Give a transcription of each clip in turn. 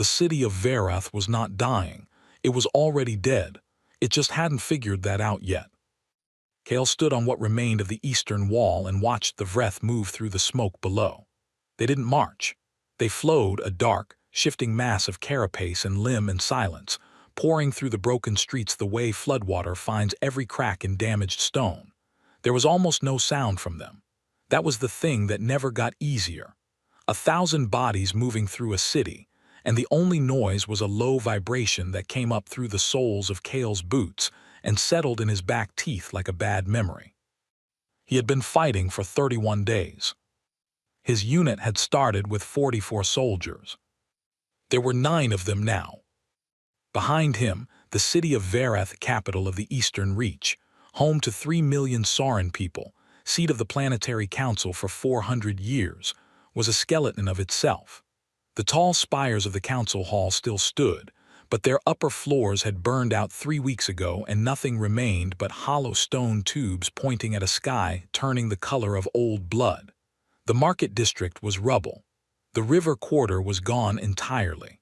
The city of Varath was not dying. It was already dead. It just hadn't figured that out yet. Kale stood on what remained of the eastern wall and watched the Vreth move through the smoke below. They didn't march. They flowed, a dark, shifting mass of carapace and limb and silence, pouring through the broken streets the way floodwater finds every crack in damaged stone. There was almost no sound from them. That was the thing that never got easier. 1,000 bodies moving through a city, and the only noise was a low vibration that came up through the soles of Kale's boots and settled in his back teeth like a bad memory. He had been fighting for 31 days. His unit had started with 44 soldiers. There were 9 of them now. Behind him, the city of Varath, capital of the Eastern Reach, home to 3 million Sauran people, seat of the Planetary Council for 400 years, was a skeleton of itself. The tall spires of the council hall still stood, but their upper floors had burned out 3 weeks ago and nothing remained but hollow stone tubes pointing at a sky turning the color of old blood. The market district was rubble. The river quarter was gone entirely.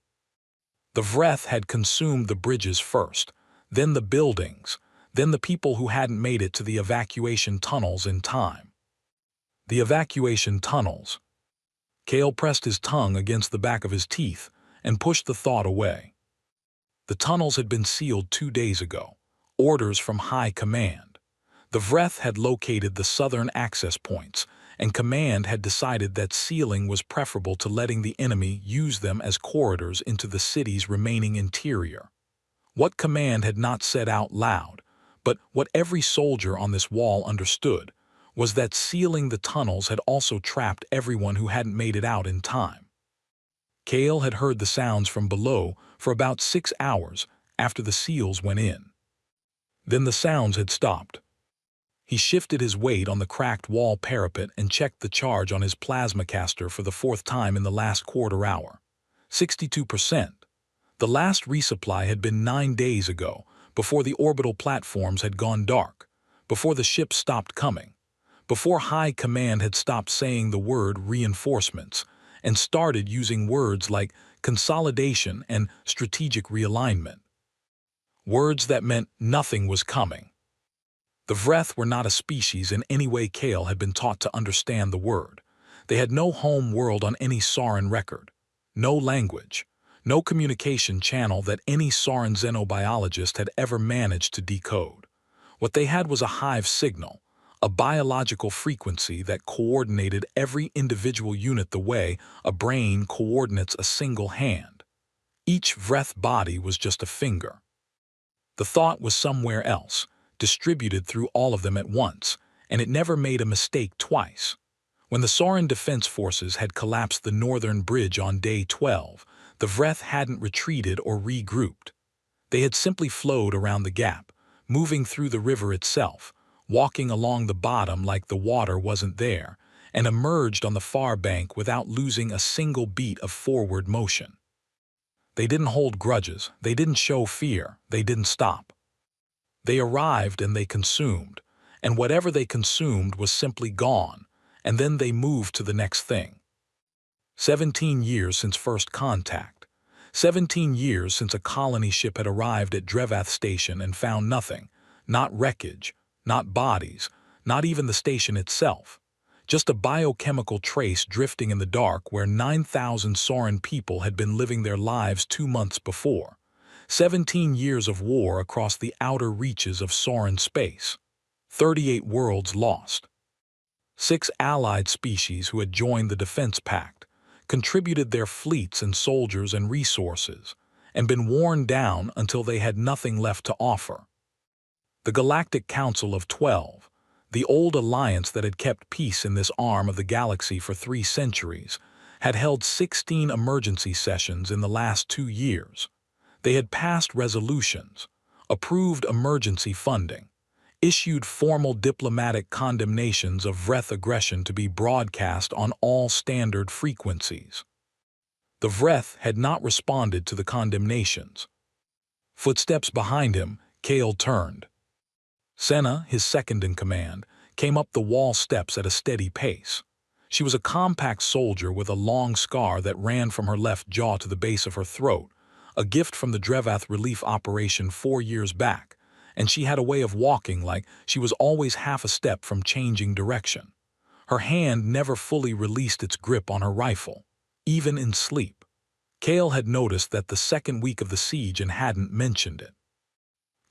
The Vreth had consumed the bridges first, then the buildings, then the people who hadn't made it to the evacuation tunnels in time. The evacuation tunnels. Kale pressed his tongue against the back of his teeth and pushed the thought away. The tunnels had been sealed 2 days ago, orders from high command. The Vreth had located the southern access points, and command had decided that sealing was preferable to letting the enemy use them as corridors into the city's remaining interior. What command had not said out loud, but what every soldier on this wall understood, was that sealing the tunnels had also trapped everyone who hadn't made it out in time. Kale had heard the sounds from below for about 6 hours after the seals went in. Then the sounds had stopped. He shifted his weight on the cracked wall parapet and checked the charge on his plasma caster for the 4th time in the last quarter hour. 62%. The last resupply had been 9 days ago, before the orbital platforms had gone dark, before the ships stopped coming, before High Command had stopped saying the word reinforcements and started using words like consolidation and strategic realignment. Words that meant nothing was coming. The Vreth were not a species in any way Kale had been taught to understand the word. They had no home world on any Sauran record, no language, no communication channel that any Sauran xenobiologist had ever managed to decode. What they had was a hive signal, a biological frequency that coordinated every individual unit the way a brain coordinates a single hand. Each Vreth body was just a finger. The thought was somewhere else, distributed through all of them at once, and it never made a mistake twice. When the Sauran Defense Forces had collapsed the northern bridge on day 12, the Vreth hadn't retreated or regrouped. They had simply flowed around the gap, moving through the river itself, walking along the bottom like the water wasn't there, and emerged on the far bank without losing a single beat of forward motion. They didn't hold grudges, they didn't show fear, they didn't stop. They arrived and they consumed, and whatever they consumed was simply gone, and then they moved to the next thing. 17 years since first contact. 17 years since a colony ship had arrived at Drevath Station and found nothing, not wreckage, not bodies, not even the station itself. Just a biochemical trace drifting in the dark where 9,000 Sauran people had been living their lives 2 months before. 17 years of war across the outer reaches of Sauran space. 38 worlds lost. 6 allied species who had joined the Defense Pact, contributed their fleets and soldiers and resources, and been worn down until they had nothing left to offer. The Galactic Council of 12, the old alliance that had kept peace in this arm of the galaxy for 3 centuries, had held 16 emergency sessions in the last 2 years. They had passed resolutions, approved emergency funding, issued formal diplomatic condemnations of Vreth aggression to be broadcast on all standard frequencies. The Vreth had not responded to the condemnations. Footsteps behind him, Kale turned. Senna, his second in command, came up the wall steps at a steady pace. She was a compact soldier with a long scar that ran from her left jaw to the base of her throat, a gift from the Drevath relief operation 4 years back, and she had a way of walking like she was always half a step from changing direction. Her hand never fully released its grip on her rifle, even in sleep. Kale had noticed that the second week of the siege and hadn't mentioned it.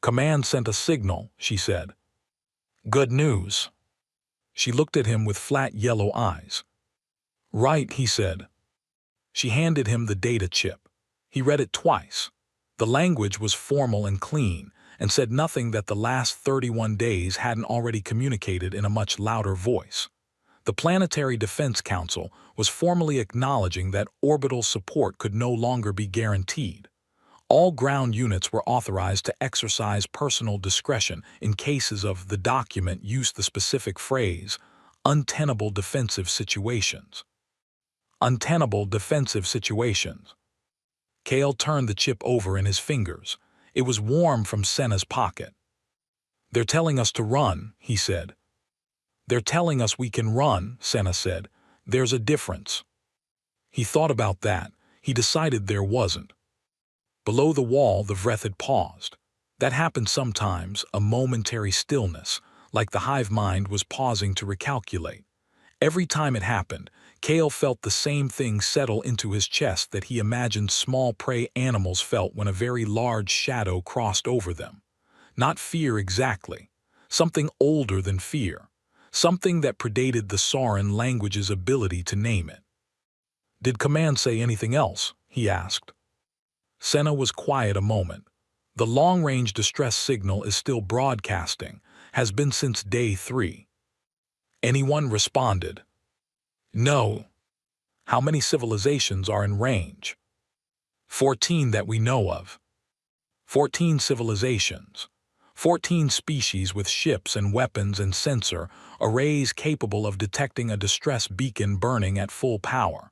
"Command sent a signal," she said. "Good news." She looked at him with flat yellow eyes. "Right," he said. She handed him the data chip. He read it twice. The language was formal and clean, and said nothing that the last 31 days hadn't already communicated in a much louder voice. The Planetary Defense Council was formally acknowledging that orbital support could no longer be guaranteed. All ground units were authorized to exercise personal discretion in cases of, the document used the specific phrase, untenable defensive situations. Untenable defensive situations. Kale turned the chip over in his fingers. It was warm from Senna's pocket. "They're telling us to run," he said. "They're telling us we can run," Senna said. "There's a difference." He thought about that. He decided there wasn't. Below the wall, the Vreth had paused. That happened sometimes, a momentary stillness, like the hive mind was pausing to recalculate. Every time it happened, Kale felt the same thing settle into his chest that he imagined small prey animals felt when a very large shadow crossed over them. Not fear exactly. Something older than fear. Something that predated the Sauran language's ability to name it. "Did Command say anything else?" he asked. Senna was quiet a moment. "The long-range distress signal is still broadcasting, has been since day 3. "Anyone responded?" "No." "How many civilizations are in range?" 14 that we know of." 14 civilizations. 14 species with ships and weapons and sensor arrays capable of detecting a distress beacon burning at full power.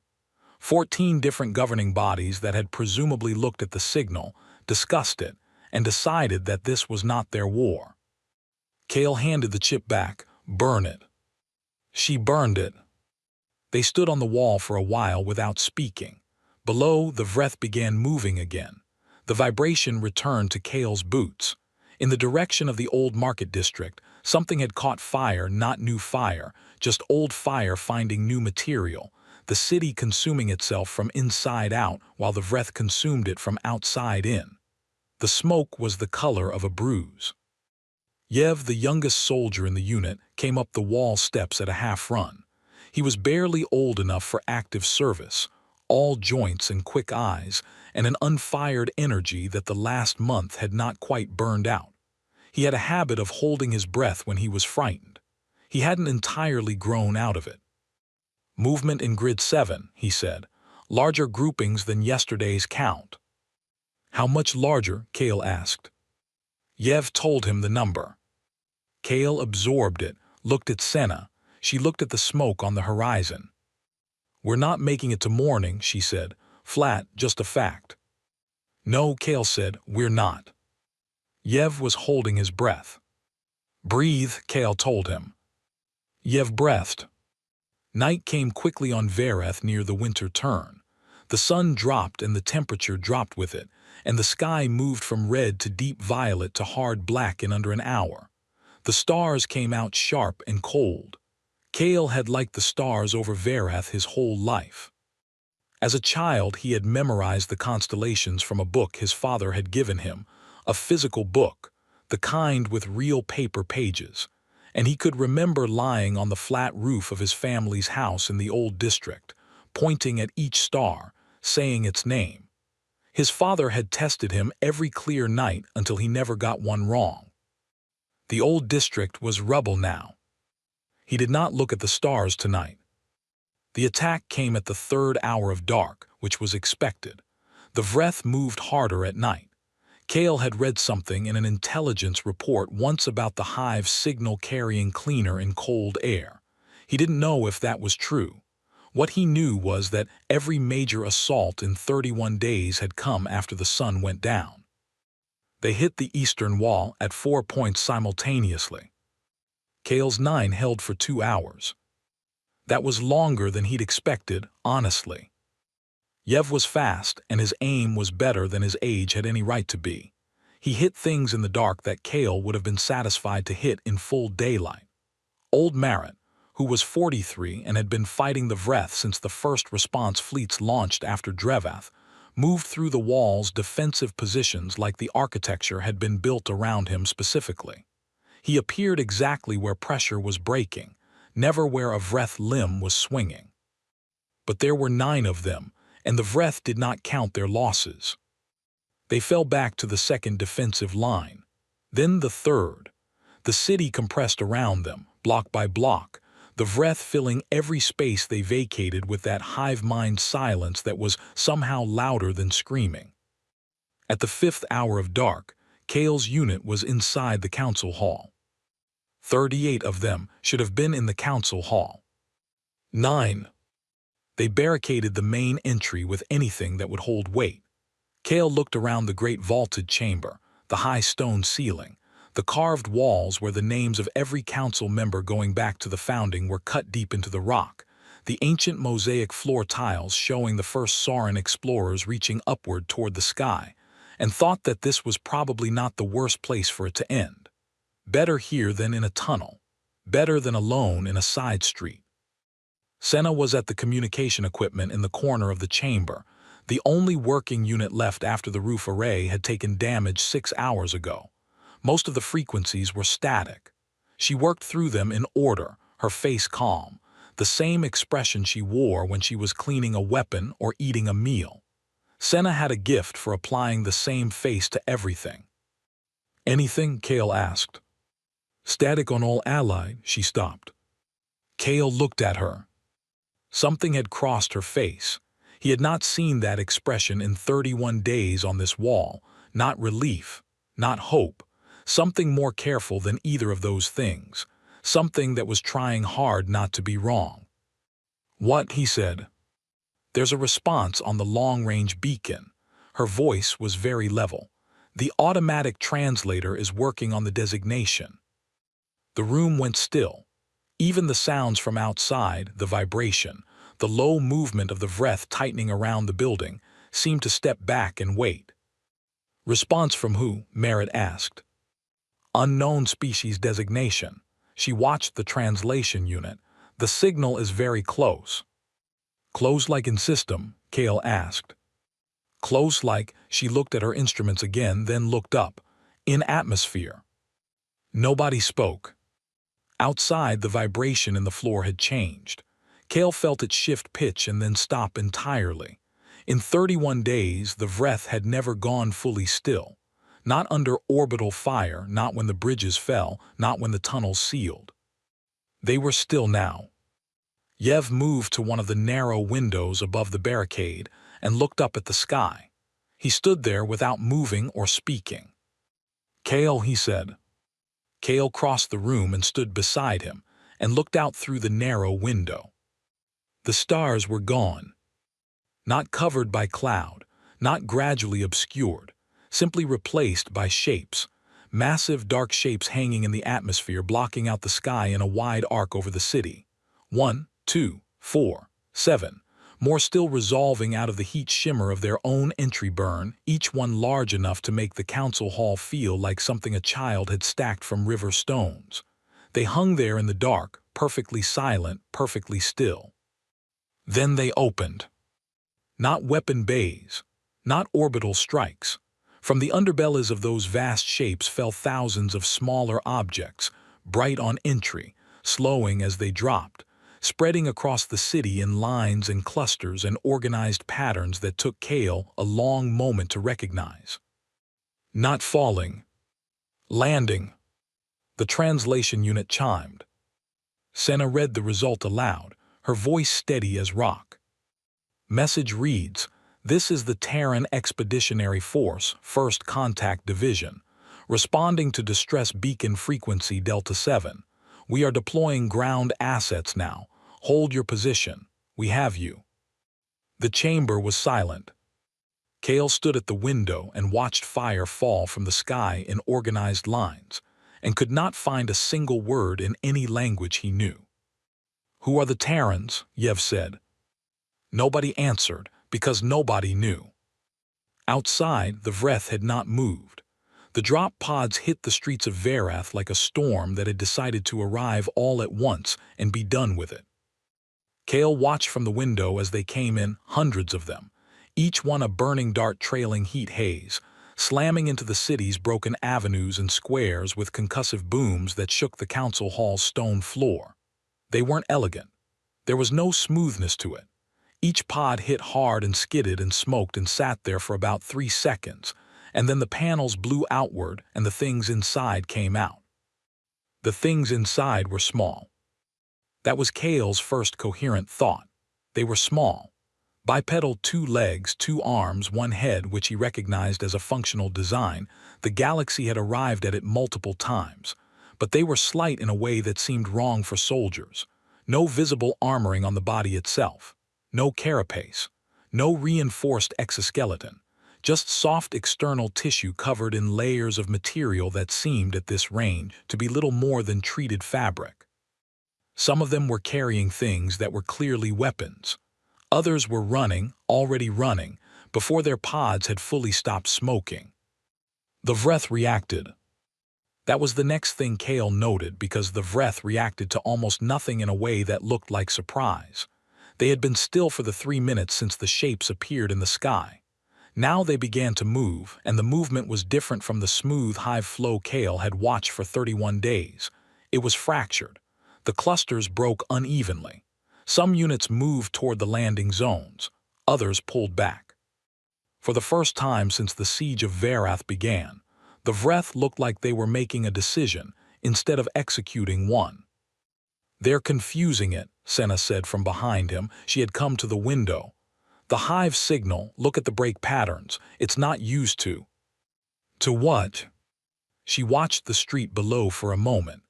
14 different governing bodies that had presumably looked at the signal, discussed it, and decided that this was not their war. Kale handed the chip back. "Burn it." She burned it. They stood on the wall for a while without speaking. Below, the Vreth began moving again. The vibration returned to Kale's boots. In the direction of the old market district, something had caught fire, not new fire, just old fire finding new material, the city consuming itself from inside out while the Vreth consumed it from outside in. The smoke was the color of a bruise. Yev, the youngest soldier in the unit, came up the wall steps at a half-run. He was barely old enough for active service, all joints and quick eyes, and an unfired energy that the last month had not quite burned out. He had a habit of holding his breath when he was frightened. He hadn't entirely grown out of it. "Movement in Grid 7, he said. "Larger groupings than yesterday's count." "How much larger?" Kale asked. Yev told him the number. Kale absorbed it, looked at Senna. She looked at the smoke on the horizon. "We're not making it to morning," she said. "Flat, just a fact." "No," Kale said, "we're not." Yev was holding his breath. "Breathe," Kale told him. Yev breathed. Night came quickly on Vareth near the winter turn. The sun dropped and the temperature dropped with it, and the sky moved from red to deep violet to hard black in under an hour. The stars came out sharp and cold. Kale had liked the stars over Vareth his whole life. As a child, he had memorized the constellations from a book his father had given him, a physical book, the kind with real paper pages, and he could remember lying on the flat roof of his family's house in the old district, pointing at each star, saying its name. His father had tested him every clear night until he never got one wrong. The old district was rubble now. He did not look at the stars tonight. The attack came at the 3rd hour of dark, which was expected. The Vreth moved harder at night. Kale had read something in an intelligence report once about the hive's signal-carrying cleaner in cold air. He didn't know if that was true. What he knew was that every major assault in 31 days had come after the sun went down. They hit the eastern wall at 4 points simultaneously. Kale's 9 held for 2 hours. That was longer than he'd expected, honestly. Yev was fast, and his aim was better than his age had any right to be. He hit things in the dark that Kale would have been satisfied to hit in full daylight. Old Marit, who was 43 and had been fighting the Vreth since the first response fleets launched after Drevath, moved through the wall's defensive positions like the architecture had been built around him specifically. He appeared exactly where pressure was breaking, never where a Vreth limb was swinging. But there were 9 of them, and the Vreth did not count their losses. They fell back to the second defensive line. Then the third. The city compressed around them, block by block, the Vreth filling every space they vacated with that hive-mind silence that was somehow louder than screaming. At the 5th hour of dark, Kale's unit was inside the council hall. 38 of them should have been in the council hall. 9. They barricaded the main entry with anything that would hold weight. Kale looked around the great vaulted chamber, the high stone ceiling, the carved walls where the names of every council member going back to the founding were cut deep into the rock, the ancient mosaic floor tiles showing the first Sauran explorers reaching upward toward the sky, and thought that this was probably not the worst place for it to end. Better here than in a tunnel. Better than alone in a side street. Senna was at the communication equipment in the corner of the chamber, the only working unit left after the roof array had taken damage 6 hours ago. Most of the frequencies were static. She worked through them in order, her face calm, the same expression she wore when she was cleaning a weapon or eating a meal. Senna had a gift for applying the same face to everything. "Anything?" Kale asked. "Static on all allied," she stopped. Kale looked at her. Something had crossed her face. He had not seen that expression in 31 days on this wall, not relief, not hope, something more careful than either of those things, something that was trying hard not to be wrong. "What?" he said. "There's a response on the long-range beacon." Her voice was very level. "The automatic translator is working on the designation." The room went still. Even the sounds from outside, the vibration, the low movement of the Vreth tightening around the building, seemed to step back and wait. "Response from who?" Merritt asked. "Unknown species designation." She watched the translation unit. "The signal is very close." "Close like in system?" Kale asked. "Close like," she looked at her instruments again, then looked up. "In atmosphere." Nobody spoke. Outside, the vibration in the floor had changed. Kale felt it shift pitch and then stop entirely. In 31 days, the Vreth had never gone fully still. Not under orbital fire, not when the bridges fell, not when the tunnels sealed. They were still now. Yev moved to one of the narrow windows above the barricade and looked up at the sky. He stood there without moving or speaking. "Kale," he said. Kale crossed the room and stood beside him and looked out through the narrow window. The stars were gone. Not covered by cloud, not gradually obscured, simply replaced by shapes, massive dark shapes hanging in the atmosphere blocking out the sky in a wide arc over the city. 1, 2, 4, 7. More still resolving out of the heat shimmer of their own entry burn, each one large enough to make the council hall feel like something a child had stacked from river stones. They hung there in the dark, perfectly silent, perfectly still. Then they opened. Not weapon bays, not orbital strikes. From the underbellies of those vast shapes fell thousands of smaller objects, bright on entry, slowing as they dropped, spreading across the city in lines and clusters and organized patterns that took Kale a long moment to recognize. Not falling. Landing. The translation unit chimed. Senna read the result aloud, her voice steady as rock. Message reads, "This is the Terran Expeditionary Force, 1st Contact Division, responding to distress beacon frequency Delta 7. We are deploying ground assets now. Hold your position. We have you." The chamber was silent. Kale stood at the window and watched fire fall from the sky in organized lines, and could not find a single word in any language he knew. "Who are the Terrans?" Yev said. Nobody answered, because nobody knew. Outside, the Vreth had not moved. The drop pods hit the streets of Verath like a storm that had decided to arrive all at once and be done with it. Kale watched from the window as they came in, hundreds of them, each one a burning dart trailing heat haze, slamming into the city's broken avenues and squares with concussive booms that shook the council hall's stone floor. They weren't elegant. There was no smoothness to it. Each pod hit hard and skidded and smoked and sat there for about 3 seconds, and then the panels blew outward and the things inside came out. The things inside were small. That was Kale's first coherent thought. They were small. Bipedal, 2 legs, 2 arms, 1 head, which he recognized as a functional design. The galaxy had arrived at it multiple times, but they were slight in a way that seemed wrong for soldiers. No visible armoring on the body itself. No carapace. No reinforced exoskeleton. Just soft external tissue covered in layers of material that seemed, at this range, to be little more than treated fabric. Some of them were carrying things that were clearly weapons. Others were running, already running, before their pods had fully stopped smoking. The Vreth reacted. That was the next thing Kale noted, because the Vreth reacted to almost nothing in a way that looked like surprise. They had been still for the 3 minutes since the shapes appeared in the sky. Now they began to move, and the movement was different from the smooth hive-flow Kale had watched for 31 days. It was fractured. The clusters broke unevenly. Some units moved toward the landing zones. Others pulled back. For the first time since the siege of Verath began, the Vreth looked like they were making a decision instead of executing one. "They're confusing it," Senna said from behind him. She had come to the window. "The hive signal, look at the break patterns. It's not used to." "To what?" She watched the street below for a moment.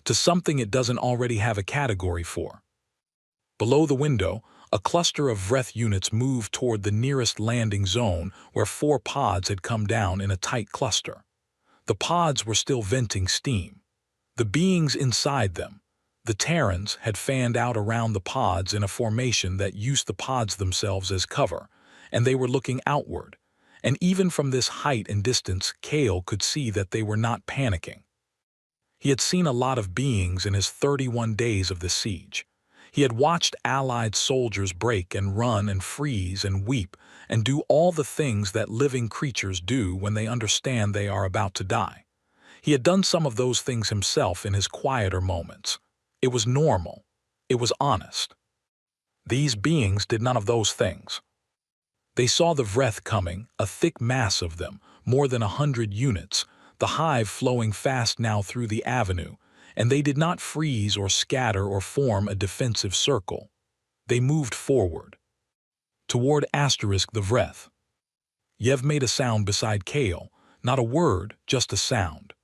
"To something it doesn't already have a category for." Below the window, a cluster of Vreth units moved toward the nearest landing zone where 4 pods had come down in a tight cluster. The pods were still venting steam. The beings inside them, the Terrans, had fanned out around the pods in a formation that used the pods themselves as cover, and they were looking outward. And even from this height and distance, Kale could see that they were not panicking. He had seen a lot of beings in his 31 days of the siege. He had watched allied soldiers break and run and freeze and weep and do all the things that living creatures do when they understand they are about to die. He had done some of those things himself in his quieter moments. It was normal. It was honest. These beings did none of those things. They saw the Vreth coming, a thick mass of them, more than 100 units, the hive flowing fast now through the avenue, and they did not freeze or scatter or form a defensive circle. They moved forward. Toward the Vreth. Yev made a sound beside Kale, not a word, just a sound.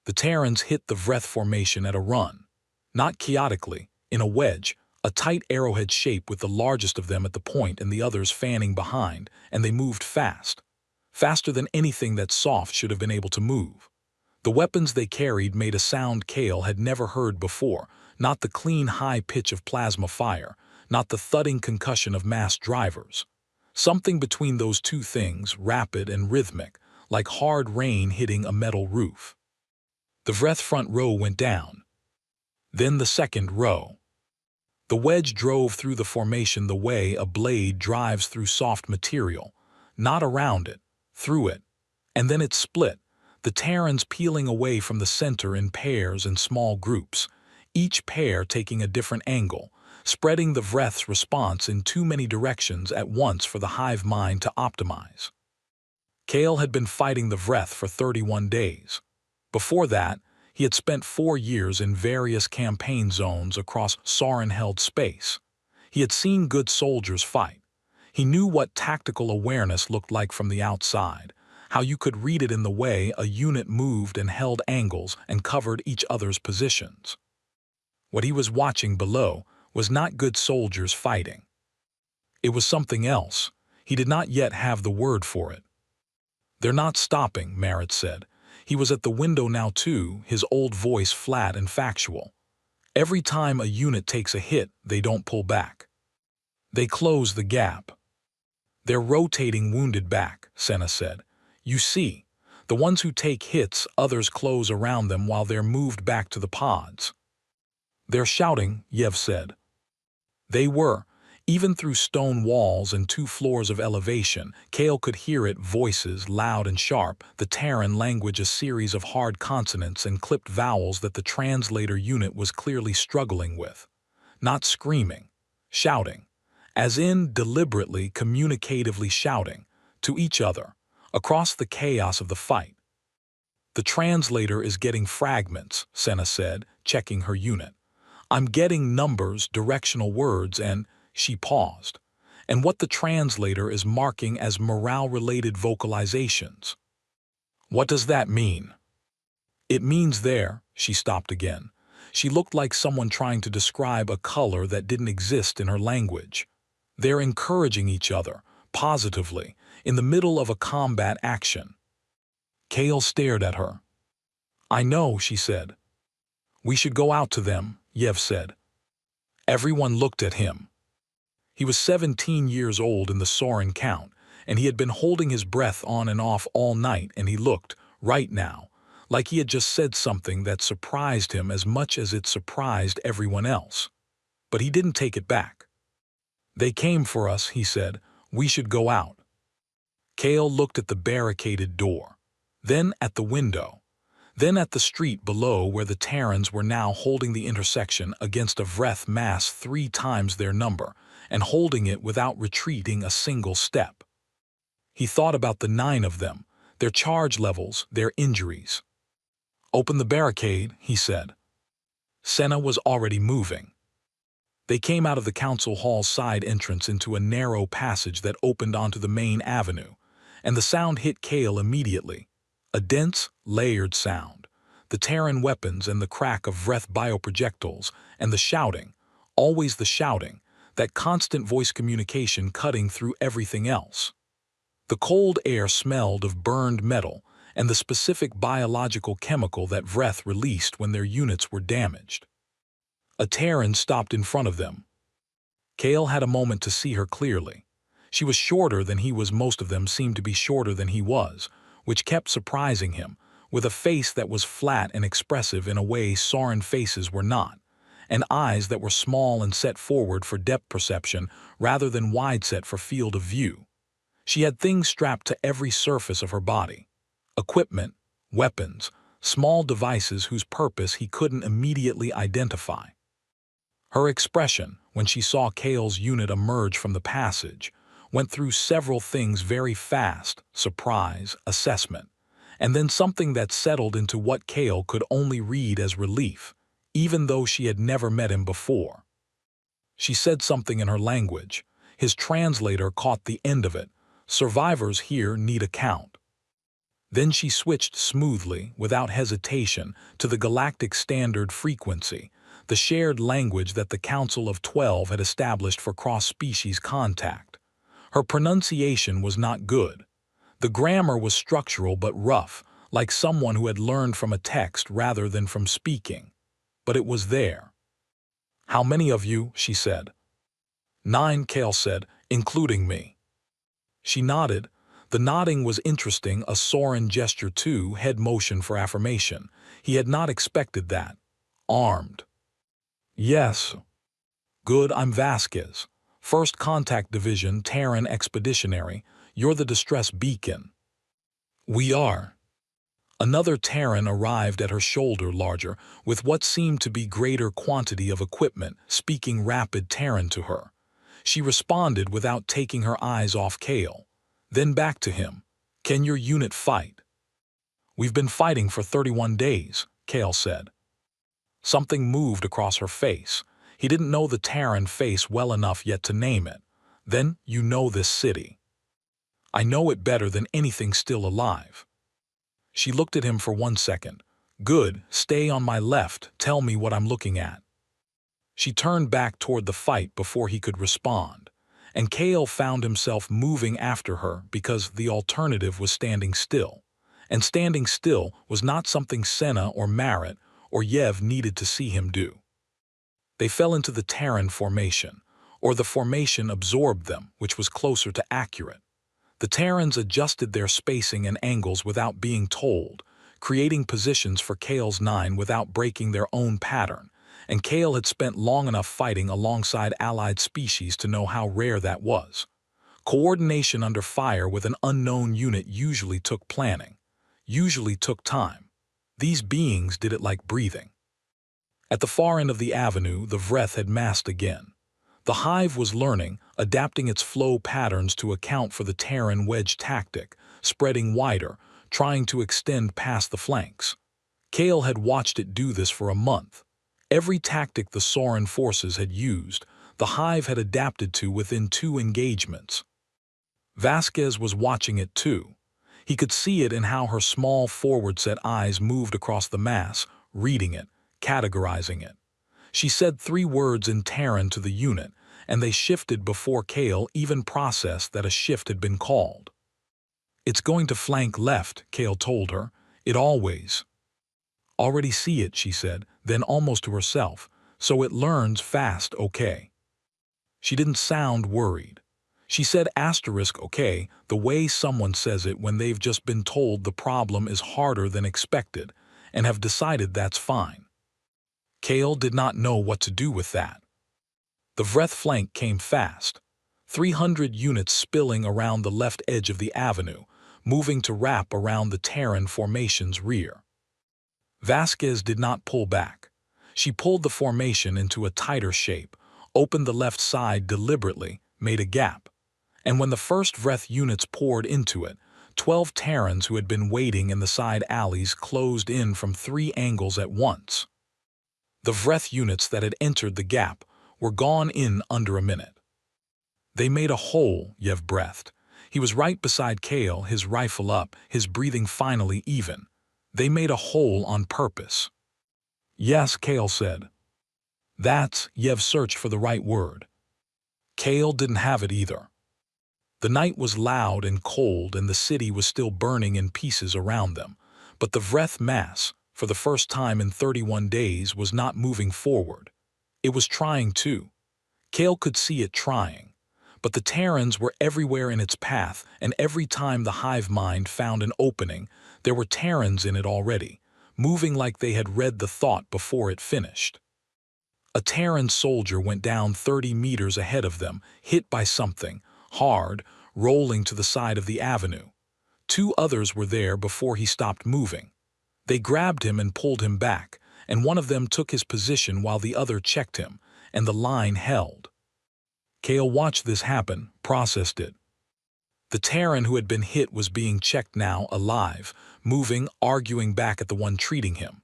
The Terrans hit the Vreth formation at a run. Not chaotically, in a wedge, a tight arrowhead shape with the largest of them at the point and the others fanning behind, and they moved fast. Faster than anything that soft should have been able to move. The weapons they carried made a sound Kale had never heard before, not the clean high pitch of plasma fire, not the thudding concussion of mass drivers. Something between those two things, rapid and rhythmic, like hard rain hitting a metal roof. The Vreth front row went down. Then the second row. The wedge drove through the formation the way a blade drives through soft material, not around it, through it, and then it split, the Terrans peeling away from the center in pairs and small groups, each pair taking a different angle, spreading the Vreth's response in too many directions at once for the hive mind to optimize. Kale had been fighting the Vreth for 31 days. Before that, he had spent 4 years in various campaign zones across Sauron-held space. He had seen good soldiers fight. He knew what tactical awareness looked like from the outside, how you could read it in the way a unit moved and held angles and covered each other's positions. What he was watching below was not good soldiers fighting. It was something else. He did not yet have the word for it. "They're not stopping," Merritt said. He was at the window now too, his old voice flat and factual. Every time a unit takes a hit, they don't pull back. They close the gap. They're rotating wounded back, Senna said. You see, the ones who take hits, others close around them while they're moved back to the pods. They're shouting, Yev said. They were. Even through stone walls and 2 floors of elevation, Kale could hear it, voices loud and sharp, the Terran language a series of hard consonants and clipped vowels that the translator unit was clearly struggling with. Not screaming, shouting, as in deliberately, communicatively shouting, to each other, across the chaos of the fight. The translator is getting fragments, Senna said, checking her unit. I'm getting numbers, directional words, and she paused, and what the translator is marking as morale-related vocalizations. What does that mean? It means she stopped again. She looked like someone trying to describe a color that didn't exist in her language. They're encouraging each other, positively, in the middle of a combat action. Kale stared at her. I know, she said. We should go out to them, Yev said. Everyone looked at him. He was 17 years old in the Soren count, and he had been holding his breath on and off all night, and he looked, right now, like he had just said something that surprised him as much as it surprised everyone else. But he didn't take it back. They came for us, he said. We should go out. Kale looked at the barricaded door, then at the window, then at the street below where the Terrans were now holding the intersection against a Vreth mass 3 times their number, and holding it without retreating a single step. He thought about the 9 of them, their charge levels, their injuries. Open the barricade, he said. Senna was already moving. They came out of the council hall's side entrance into a narrow passage that opened onto the main avenue, and the sound hit Kale immediately. A dense, layered sound. The Terran weapons and the crack of Vreth bioprojectiles, and the shouting, always the shouting, that constant voice communication cutting through everything else. The cold air smelled of burned metal and the specific biological chemical that Vreth released when their units were damaged. A Terran stopped in front of them. Kale had a moment to see her clearly. She was shorter than he was. Most of them seemed to be shorter than he was, which kept surprising him, with a face that was flat and expressive in a way Soren faces were not, and eyes that were small and set forward for depth perception rather than wide-set for field of view. She had things strapped to every surface of her body. Equipment, weapons, small devices whose purpose he couldn't immediately identify. Her expression, when she saw Kale's unit emerge from the passage, went through several things very fast: surprise, assessment, and then something that settled into what Kale could only read as relief, even though she had never met him before. She said something in her language. His translator caught the end of it. Survivors here need a count. Then she switched smoothly, without hesitation, to the galactic standard frequency, the shared language that the Council of 12 had established for cross-species contact. Her pronunciation was not good. The grammar was structural but rough, like someone who had learned from a text rather than from speaking. But it was there. How many of you? She said. 9, Kale said, including me. She nodded. The nodding was interesting, a Soren gesture too, head motion for affirmation. He had not expected that. Armed. Yes. Good, I'm Vasquez. First Contact Division, Terran Expeditionary. You're the distress beacon. We are. Another Terran arrived at her shoulder, larger, with what seemed to be greater quantity of equipment, speaking rapid Terran to her. She responded without taking her eyes off Kale. Then back to him. Can your unit fight? We've been fighting for 31 days, Kale said. Something moved across her face. He didn't know the Terran face well enough yet to name it. Then you know this city. I know it better than anything still alive. She looked at him for 1 second. Good, stay on my left, tell me what I'm looking at. She turned back toward the fight before he could respond, and Kale found himself moving after her because the alternative was standing still. And standing still was not something Senna or Marit or Yev needed to see him do. They fell into the Terran formation, or the formation absorbed them, which was closer to accurate. The Terrans adjusted their spacing and angles without being told, creating positions for Kale's 9 without breaking their own pattern, and Kale had spent long enough fighting alongside allied species to know how rare that was. Coordination under fire with an unknown unit usually took planning, usually took time. These beings did it like breathing. At the far end of the avenue, the Vreth had massed again. The hive was learning, adapting its flow patterns to account for the Terran wedge tactic, spreading wider, trying to extend past the flanks. Kale had watched it do this for a month. Every tactic the Sorin forces had used, the hive had adapted to within 2 engagements. Vasquez was watching it too. He could see it in how her small forward-set eyes moved across the mass, reading it, categorizing it. She said 3 words in Terran to the unit, and they shifted before Kale even processed that a shift had been called. "It's going to flank left," Kale told her. "It always." "Already see it," she said, then almost to herself. "So it learns fast, okay." She didn't sound worried. She said okay, the way someone says it when they've just been told the problem is harder than expected, and have decided that's fine. Kale did not know what to do with that. The Vreth flank came fast. 300 units spilling around the left edge of the avenue, moving to wrap around the Terran formation's rear. Vasquez did not pull back. She pulled the formation into a tighter shape, opened the left side deliberately, made a gap. And when the first Vreth units poured into it, 12 Terrans who had been waiting in the side alleys closed in from 3 angles at once. The Vreth units that had entered the gap were gone in under a minute. "They made a hole," Yev breathed. He was right beside Kale, his rifle up, his breathing finally even. "They made a hole on purpose." "Yes," Kale said. Yev searched for the right word. Kale didn't have it either. The night was loud and cold, and the city was still burning in pieces around them, but the Vreth mass, for the first time in 31 days, was not moving forward. It was trying to. Kale could see it trying. But the Terrans were everywhere in its path, and every time the hive mind found an opening, there were Terrans in it already, moving like they had read the thought before it finished. A Terran soldier went down 30 meters ahead of them, hit by something, hard, rolling to the side of the avenue. 2 others were there before he stopped moving. They grabbed him and pulled him back, and one of them took his position while the other checked him, and the line held. Kale watched this happen, processed it. The Terran who had been hit was being checked now, alive, moving, arguing back at the one treating him.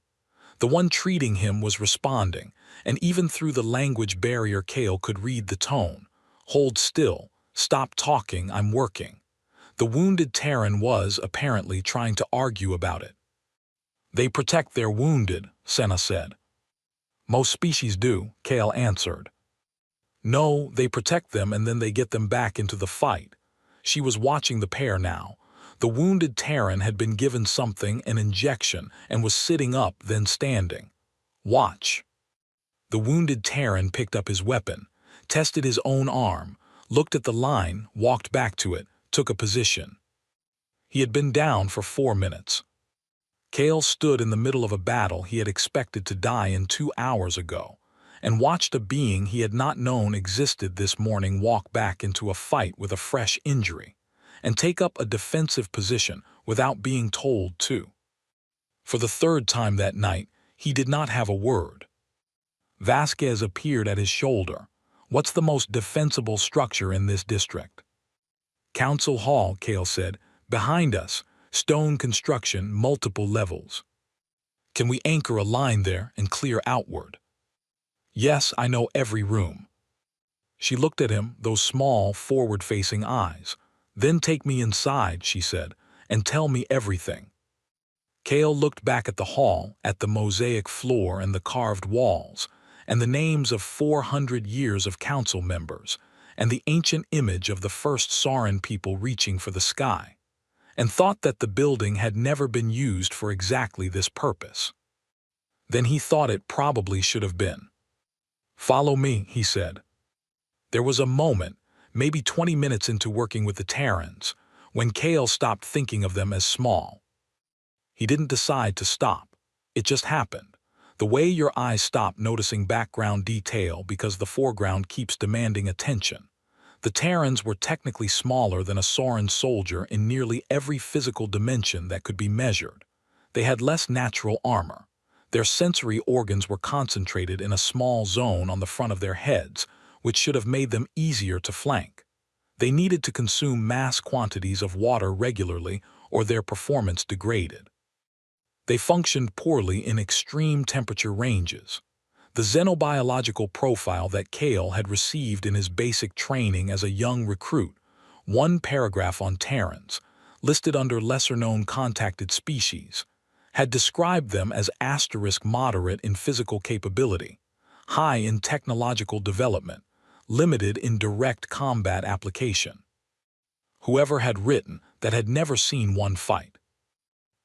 The one treating him was responding, and even through the language barrier Kale could read the tone. "Hold still. Stop talking, I'm working." The wounded Terran was, apparently, trying to argue about it. "They protect their wounded," Senna said. "Most species do," Kale answered. "No, they protect them and then they get them back into the fight." She was watching the pair now. The wounded Terran had been given something, an injection, and was sitting up, then standing. "Watch." The wounded Terran picked up his weapon, tested his own arm, looked at the line, walked back to it, took a position. He had been down for 4 minutes. Kale stood in the middle of a battle he had expected to die in 2 hours ago, and watched a being he had not known existed this morning walk back into a fight with a fresh injury, and take up a defensive position without being told to. For the 3rd time that night, he did not have a word. Vasquez appeared at his shoulder. "What's the most defensible structure in this district?" "Council Hall," Kale said. "Behind us, stone construction, multiple levels." "Can we anchor a line there and clear outward?" "Yes, I know every room." She looked at him, those small, forward-facing eyes. "Then take me inside," she said, "and tell me everything." Kale looked back at the hall, at the mosaic floor and the carved walls, and the names of 400 years of council members, and the ancient image of the first Sauran people reaching for the sky, and thought that the building had never been used for exactly this purpose. Then he thought it probably should have been. "Follow me," he said. There was a moment, maybe 20 minutes into working with the Terrans, when Kale stopped thinking of them as small. He didn't decide to stop. It just happened. The way your eyes stop noticing background detail because the foreground keeps demanding attention. The Terrans were technically smaller than a Sauran soldier in nearly every physical dimension that could be measured. They had less natural armor. Their sensory organs were concentrated in a small zone on the front of their heads, which should have made them easier to flank. They needed to consume mass quantities of water regularly or their performance degraded. They functioned poorly in extreme temperature ranges. The xenobiological profile that Kale had received in his basic training as a young recruit, one paragraph on Terrans, listed under lesser-known contacted species, had described them as *moderate in physical capability, high in technological development, limited in direct combat application. Whoever had written that had never seen one fight.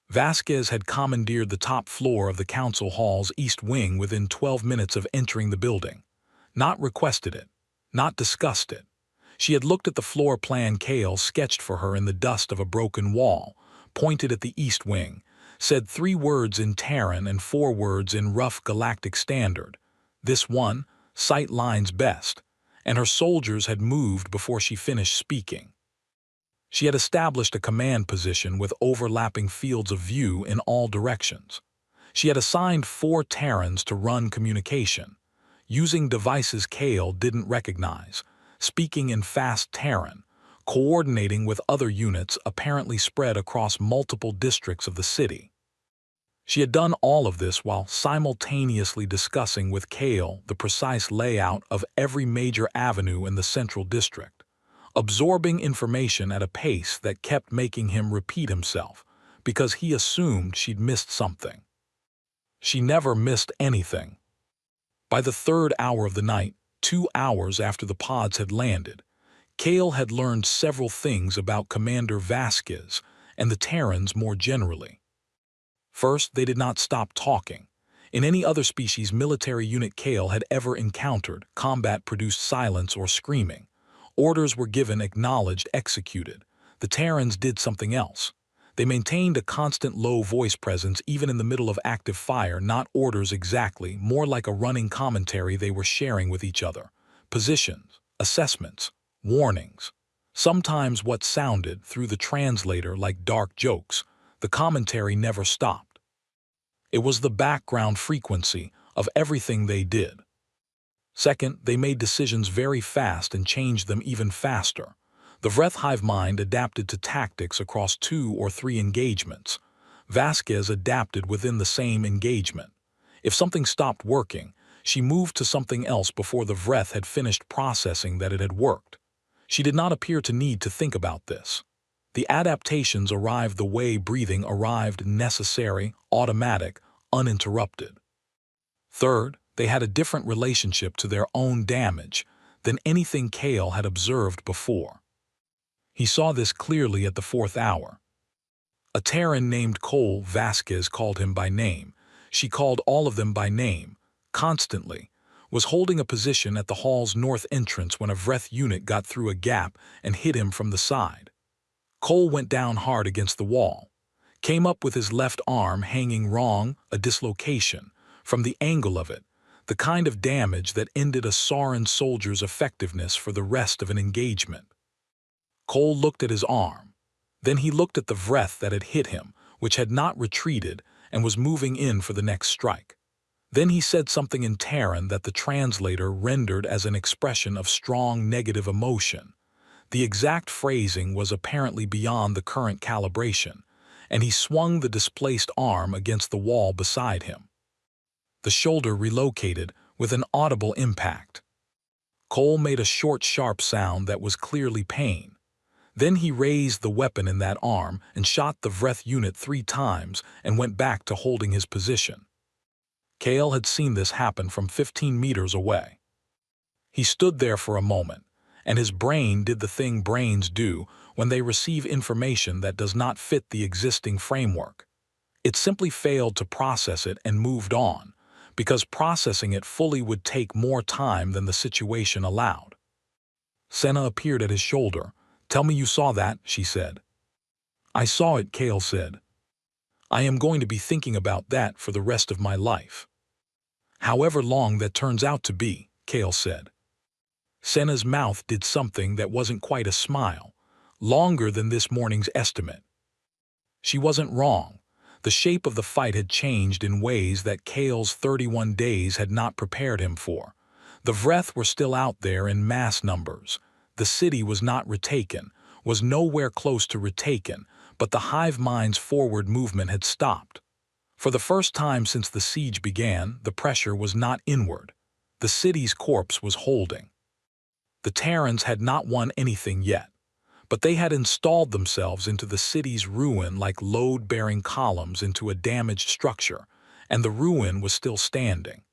Vasquez had commandeered the top floor of the council hall's east wing within 12 minutes of entering the building. Not requested it, not discussed it. She had looked at the floor plan Kale sketched for her in the dust of a broken wall, pointed at the east wing, said 3 words in Terran and 4 words in rough galactic standard. This one, sight lines best, and her soldiers had moved before she finished speaking. She had established a command position with overlapping fields of view in all directions. She had assigned 4 Terrans to run communication, using devices Kale didn't recognize, speaking in fast Terran, coordinating with other units apparently spread across multiple districts of the city. She had done all of this while simultaneously discussing with Kale the precise layout of every major avenue in the central district, absorbing information at a pace that kept making him repeat himself, because he assumed she'd missed something. She never missed anything. By the 3rd hour of the night, 2 hours after the pods had landed, Kale had learned several things about Commander Vasquez and the Terrans more generally. First, they did not stop talking. In any other species military unit Kale had ever encountered, combat produced silence or screaming. Orders were given, acknowledged, executed. The Terrans did something else. They maintained a constant low voice presence even in the middle of active fire, not orders exactly, more like a running commentary they were sharing with each other. Positions, assessments, warnings. Sometimes what sounded, through the translator, like dark jokes. The commentary never stopped. It was the background frequency of everything they did. Second, they made decisions very fast and changed them even faster. The Vreth hive mind adapted to tactics across 2 or 3 engagements. Vasquez adapted within the same engagement. If something stopped working, she moved to something else before the Vreth had finished processing that it had worked. She did not appear to need to think about this. The adaptations arrived the way breathing arrived, necessary, automatic, uninterrupted. Third, they had a different relationship to their own damage than anything Kale had observed before. He saw this clearly at the 4th hour. A Terran named Cole, Vasquez called him by name. She called all of them by name, constantly, was holding a position at the hall's north entrance when a Vreth unit got through a gap and hit him from the side. Cole went down hard against the wall, came up with his left arm hanging wrong, a dislocation, from the angle of it, the kind of damage that ended a Sauran soldier's effectiveness for the rest of an engagement. Cole looked at his arm. Then he looked at the Vreth that had hit him, which had not retreated and was moving in for the next strike. Then he said something in Terran that the translator rendered as an expression of strong negative emotion. The exact phrasing was apparently beyond the current calibration, and he swung the displaced arm against the wall beside him. The shoulder relocated with an audible impact. Cole made a short, sharp sound that was clearly pain. Then he raised the weapon in that arm and shot the Vreth unit 3 times and went back to holding his position. Kale had seen this happen from 15 meters away. He stood there for a moment, and his brain did the thing brains do when they receive information that does not fit the existing framework. It simply failed to process it and moved on, because processing it fully would take more time than the situation allowed. Senna appeared at his shoulder. "Tell me you saw that," she said. "I saw it," Kale said. "I am going to be thinking about that for the rest of my life." "However long that turns out to be," Kale said. Senna's mouth did something that wasn't quite a smile, longer than this morning's estimate. She wasn't wrong. The shape of the fight had changed in ways that Kale's 31 days had not prepared him for. The Vreth were still out there in mass numbers. The city was not retaken, was nowhere close to retaken, but the hive mind's forward movement had stopped. For the first time since the siege began, the pressure was not inward. The city's corpse was holding. The Terrans had not won anything yet, but they had installed themselves into the city's ruin like load-bearing columns into a damaged structure, and the ruin was still standing.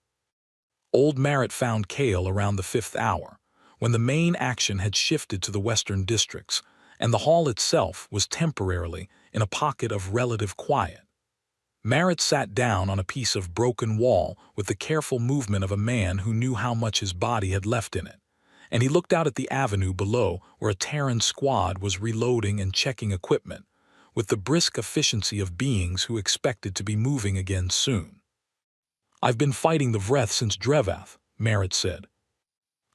Old Merritt found Kale around the 5th hour, when the main action had shifted to the western districts, and the hall itself was temporarily in a pocket of relative quiet. Merritt sat down on a piece of broken wall with the careful movement of a man who knew how much his body had left in it, and he looked out at the avenue below where a Terran squad was reloading and checking equipment, with the brisk efficiency of beings who expected to be moving again soon. "I've been fighting the Vreth since Drevath," Merritt said.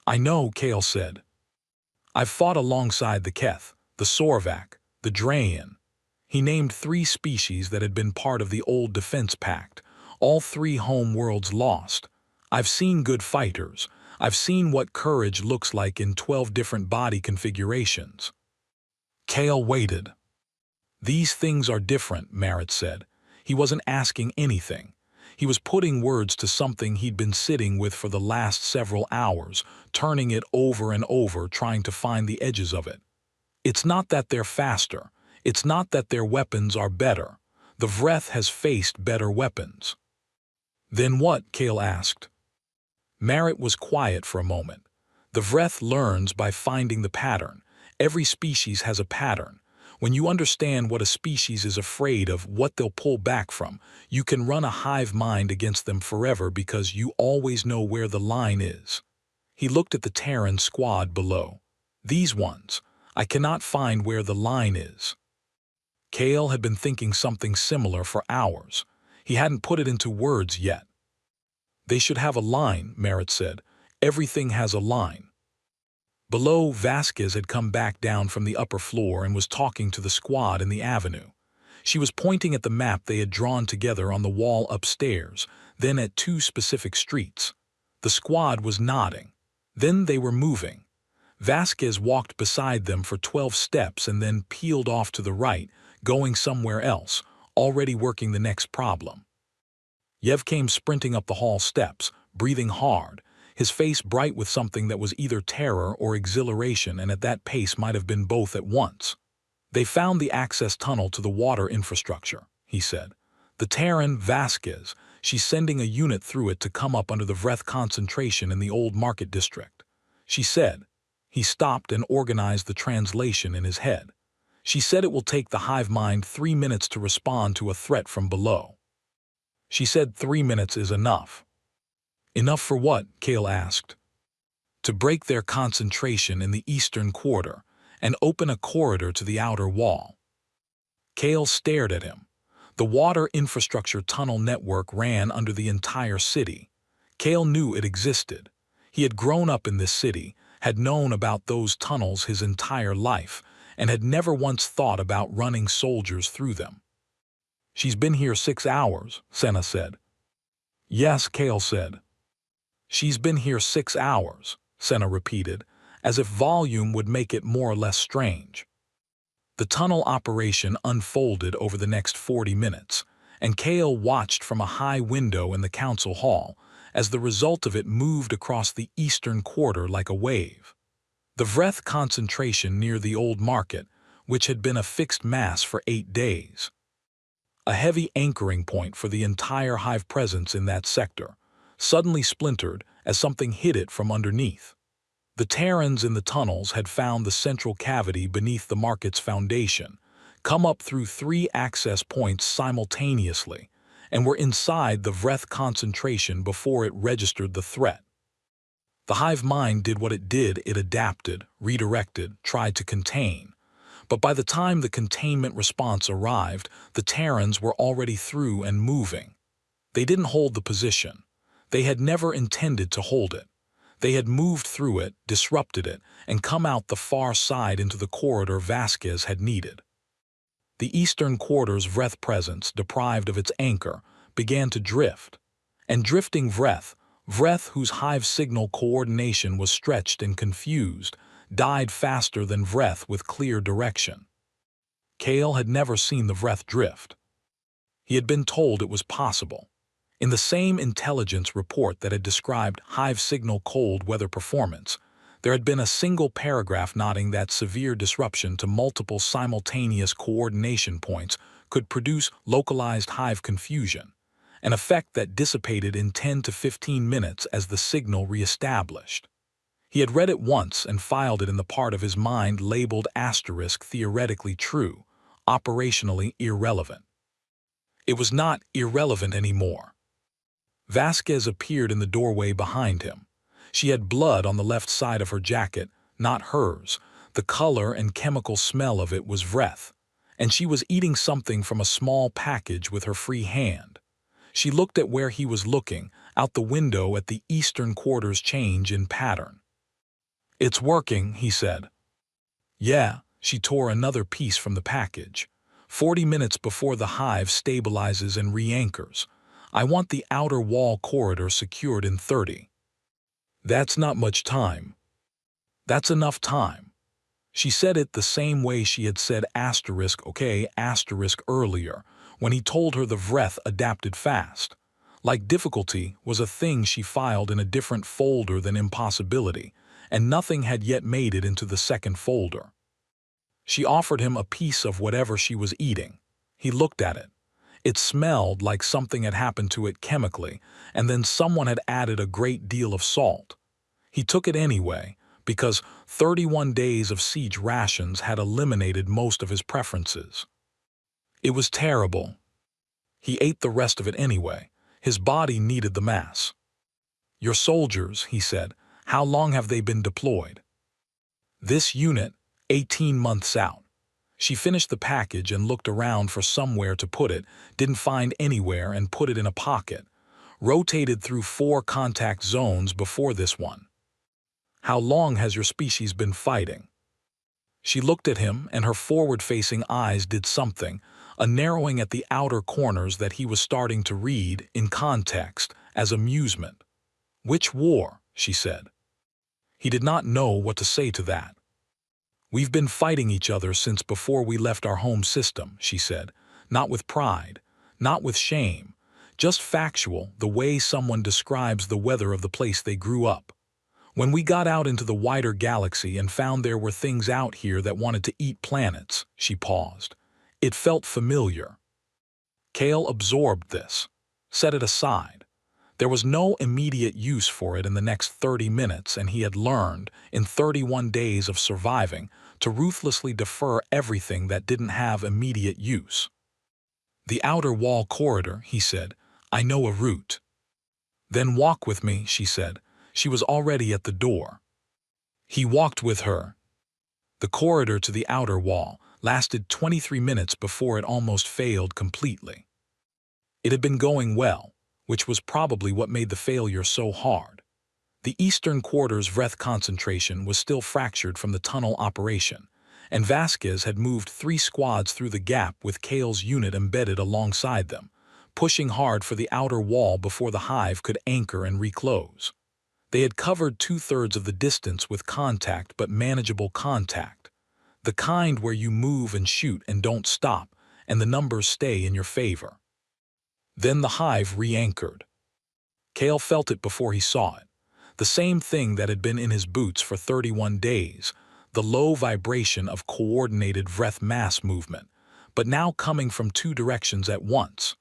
"I know," Kale said. "I've fought alongside the Keth, the Sorvak, the Drayan." He named 3 species that had been part of the old defense pact, all 3 home worlds lost. "I've seen good fighters. I've seen what courage looks like in 12 different body configurations." Kale waited. "These things are different," Merritt said. He wasn't asking anything. He was putting words to something he'd been sitting with for the last several hours, turning it over and over, trying to find the edges of it. "It's not that they're faster. It's not that their weapons are better. The Vreth has faced better weapons." "Then what?" Kale asked. Merritt was quiet for a moment. "The Vreth learns by finding the pattern. Every species has a pattern. When you understand what a species is afraid of, what they'll pull back from, you can run a hive mind against them forever because you always know where the line is." He looked at the Terran squad below. "These ones. I cannot find where the line is." Kale had been thinking something similar for hours. He hadn't put it into words yet. "They should have a line," Merritt said. "Everything has a line." Below, Vasquez had come back down from the upper floor and was talking to the squad in the avenue. She was pointing at the map they had drawn together on the wall upstairs, then at 2 specific streets. The squad was nodding. Then they were moving. Vasquez walked beside them for 12 steps and then peeled off to the right, going somewhere else, already working the next problem. Yev came sprinting up the hall steps, breathing hard, his face bright with something that was either terror or exhilaration, and at that pace might have been both at once. "They found the access tunnel to the water infrastructure," he said. "The Terran Vasquez, she's sending a unit through it to come up under the Vreth concentration in the old market district. She said." He stopped and organized the translation in his head. "She said it will take the hive mind 3 minutes to respond to a threat from below." She said 3 minutes is enough. "Enough for what?" Kale asked. "To break their concentration in the eastern quarter and open a corridor to the outer wall." Kale stared at him. The water infrastructure tunnel network ran under the entire city. Kale knew it existed. He had grown up in this city, had known about those tunnels his entire life, and had never once thought about running soldiers through them. "She's been here 6 hours, Senna said. "Yes," Kale said. "She's been here 6 hours, Senna repeated, as if volume would make it more or less strange. The tunnel operation unfolded over the next 40 minutes, and Kale watched from a high window in the council hall as the result of it moved across the eastern quarter like a wave. The Vreth concentration near the old market, which had been a fixed mass for 8 days. A heavy anchoring point for the entire hive presence in that sector, suddenly splintered as something hit it from underneath. The Terrans in the tunnels had found the central cavity beneath the market's foundation, come up through 3 access points simultaneously, and were inside the Vreth concentration before it registered the threat. The hive mind did what it did. It adapted, redirected, tried to contain. But by the time the containment response arrived, the Terrans were already through and moving. They didn't hold the position. They had never intended to hold it. They had moved through it, disrupted it, and come out the far side into the corridor Vasquez had needed. The eastern quarter's Vreth presence, deprived of its anchor, began to drift. And drifting Vreth whose hive signal coordination was stretched and confused, died faster than Vreth with clear direction. Kale had never seen the Vreth drift. He had been told it was possible. In the same intelligence report that had described hive signal cold weather performance, there had been a single paragraph noting that severe disruption to multiple simultaneous coordination points could produce localized hive confusion, an effect that dissipated in 10 to 15 minutes as the signal reestablished. He had read it once and filed it in the part of his mind labeled asterisk theoretically true, operationally irrelevant. It was not irrelevant anymore. Vasquez appeared in the doorway behind him. She had blood on the left side of her jacket, not hers. The color and chemical smell of it was Vreth, and she was eating something from a small package with her free hand. She looked at where he was looking, out the window at the eastern quarter's change in pattern. "It's working," he said. "Yeah," she tore another piece from the package. 40 minutes before the hive stabilizes and re-anchors. I want the outer wall corridor secured in 30. That's not much time. That's enough time. She said it the same way she had said okay earlier, when he told her the Vreth adapted fast. Like difficulty was a thing she filed in a different folder than impossibility, and nothing had yet made it into the second folder. She offered him a piece of whatever she was eating. He looked at it. It smelled like something had happened to it chemically, and then someone had added a great deal of salt. He took it anyway, because 31 days of siege rations had eliminated most of his preferences. It was terrible. He ate the rest of it anyway. His body needed the mass. "Your soldiers," he said, "how long have they been deployed?" "This unit, 18 months out." She finished the package and looked around for somewhere to put it, didn't find anywhere and put it in a pocket. Rotated through 4 contact zones before this one. "How long has your species been fighting?" She looked at him, and her forward-facing eyes did something, a narrowing at the outer corners that he was starting to read, in context, as amusement. "Which war?" she said. He did not know what to say to that. "We've been fighting each other since before we left our home system," she said, not with pride, not with shame, just factual, the way someone describes the weather of the place they grew up. "When we got out into the wider galaxy and found there were things out here that wanted to eat planets," she paused. It felt familiar. Kale absorbed this, set it aside. There was no immediate use for it in the next 30 minutes, and he had learned, in 31 days of surviving, to ruthlessly defer everything that didn't have immediate use. "The outer wall corridor," he said. "I know a route." "Then walk with me," she said. She was already at the door. He walked with her. The corridor to the outer wall lasted 23 minutes before it almost failed completely. It had been going well, which was probably what made the failure so hard. The eastern quarter's Vreth concentration was still fractured from the tunnel operation, and Vasquez had moved 3 squads through the gap with Kale's unit embedded alongside them, pushing hard for the outer wall before the hive could anchor and reclose. They had covered 2/3 of the distance with contact, but manageable contact. The kind where you move and shoot and don't stop, and the numbers stay in your favor. Then the hive re-anchored. Kale felt it before he saw it. The same thing that had been in his boots for 31 days, the low vibration of coordinated Vreth mass movement, but now coming from 2 directions at once.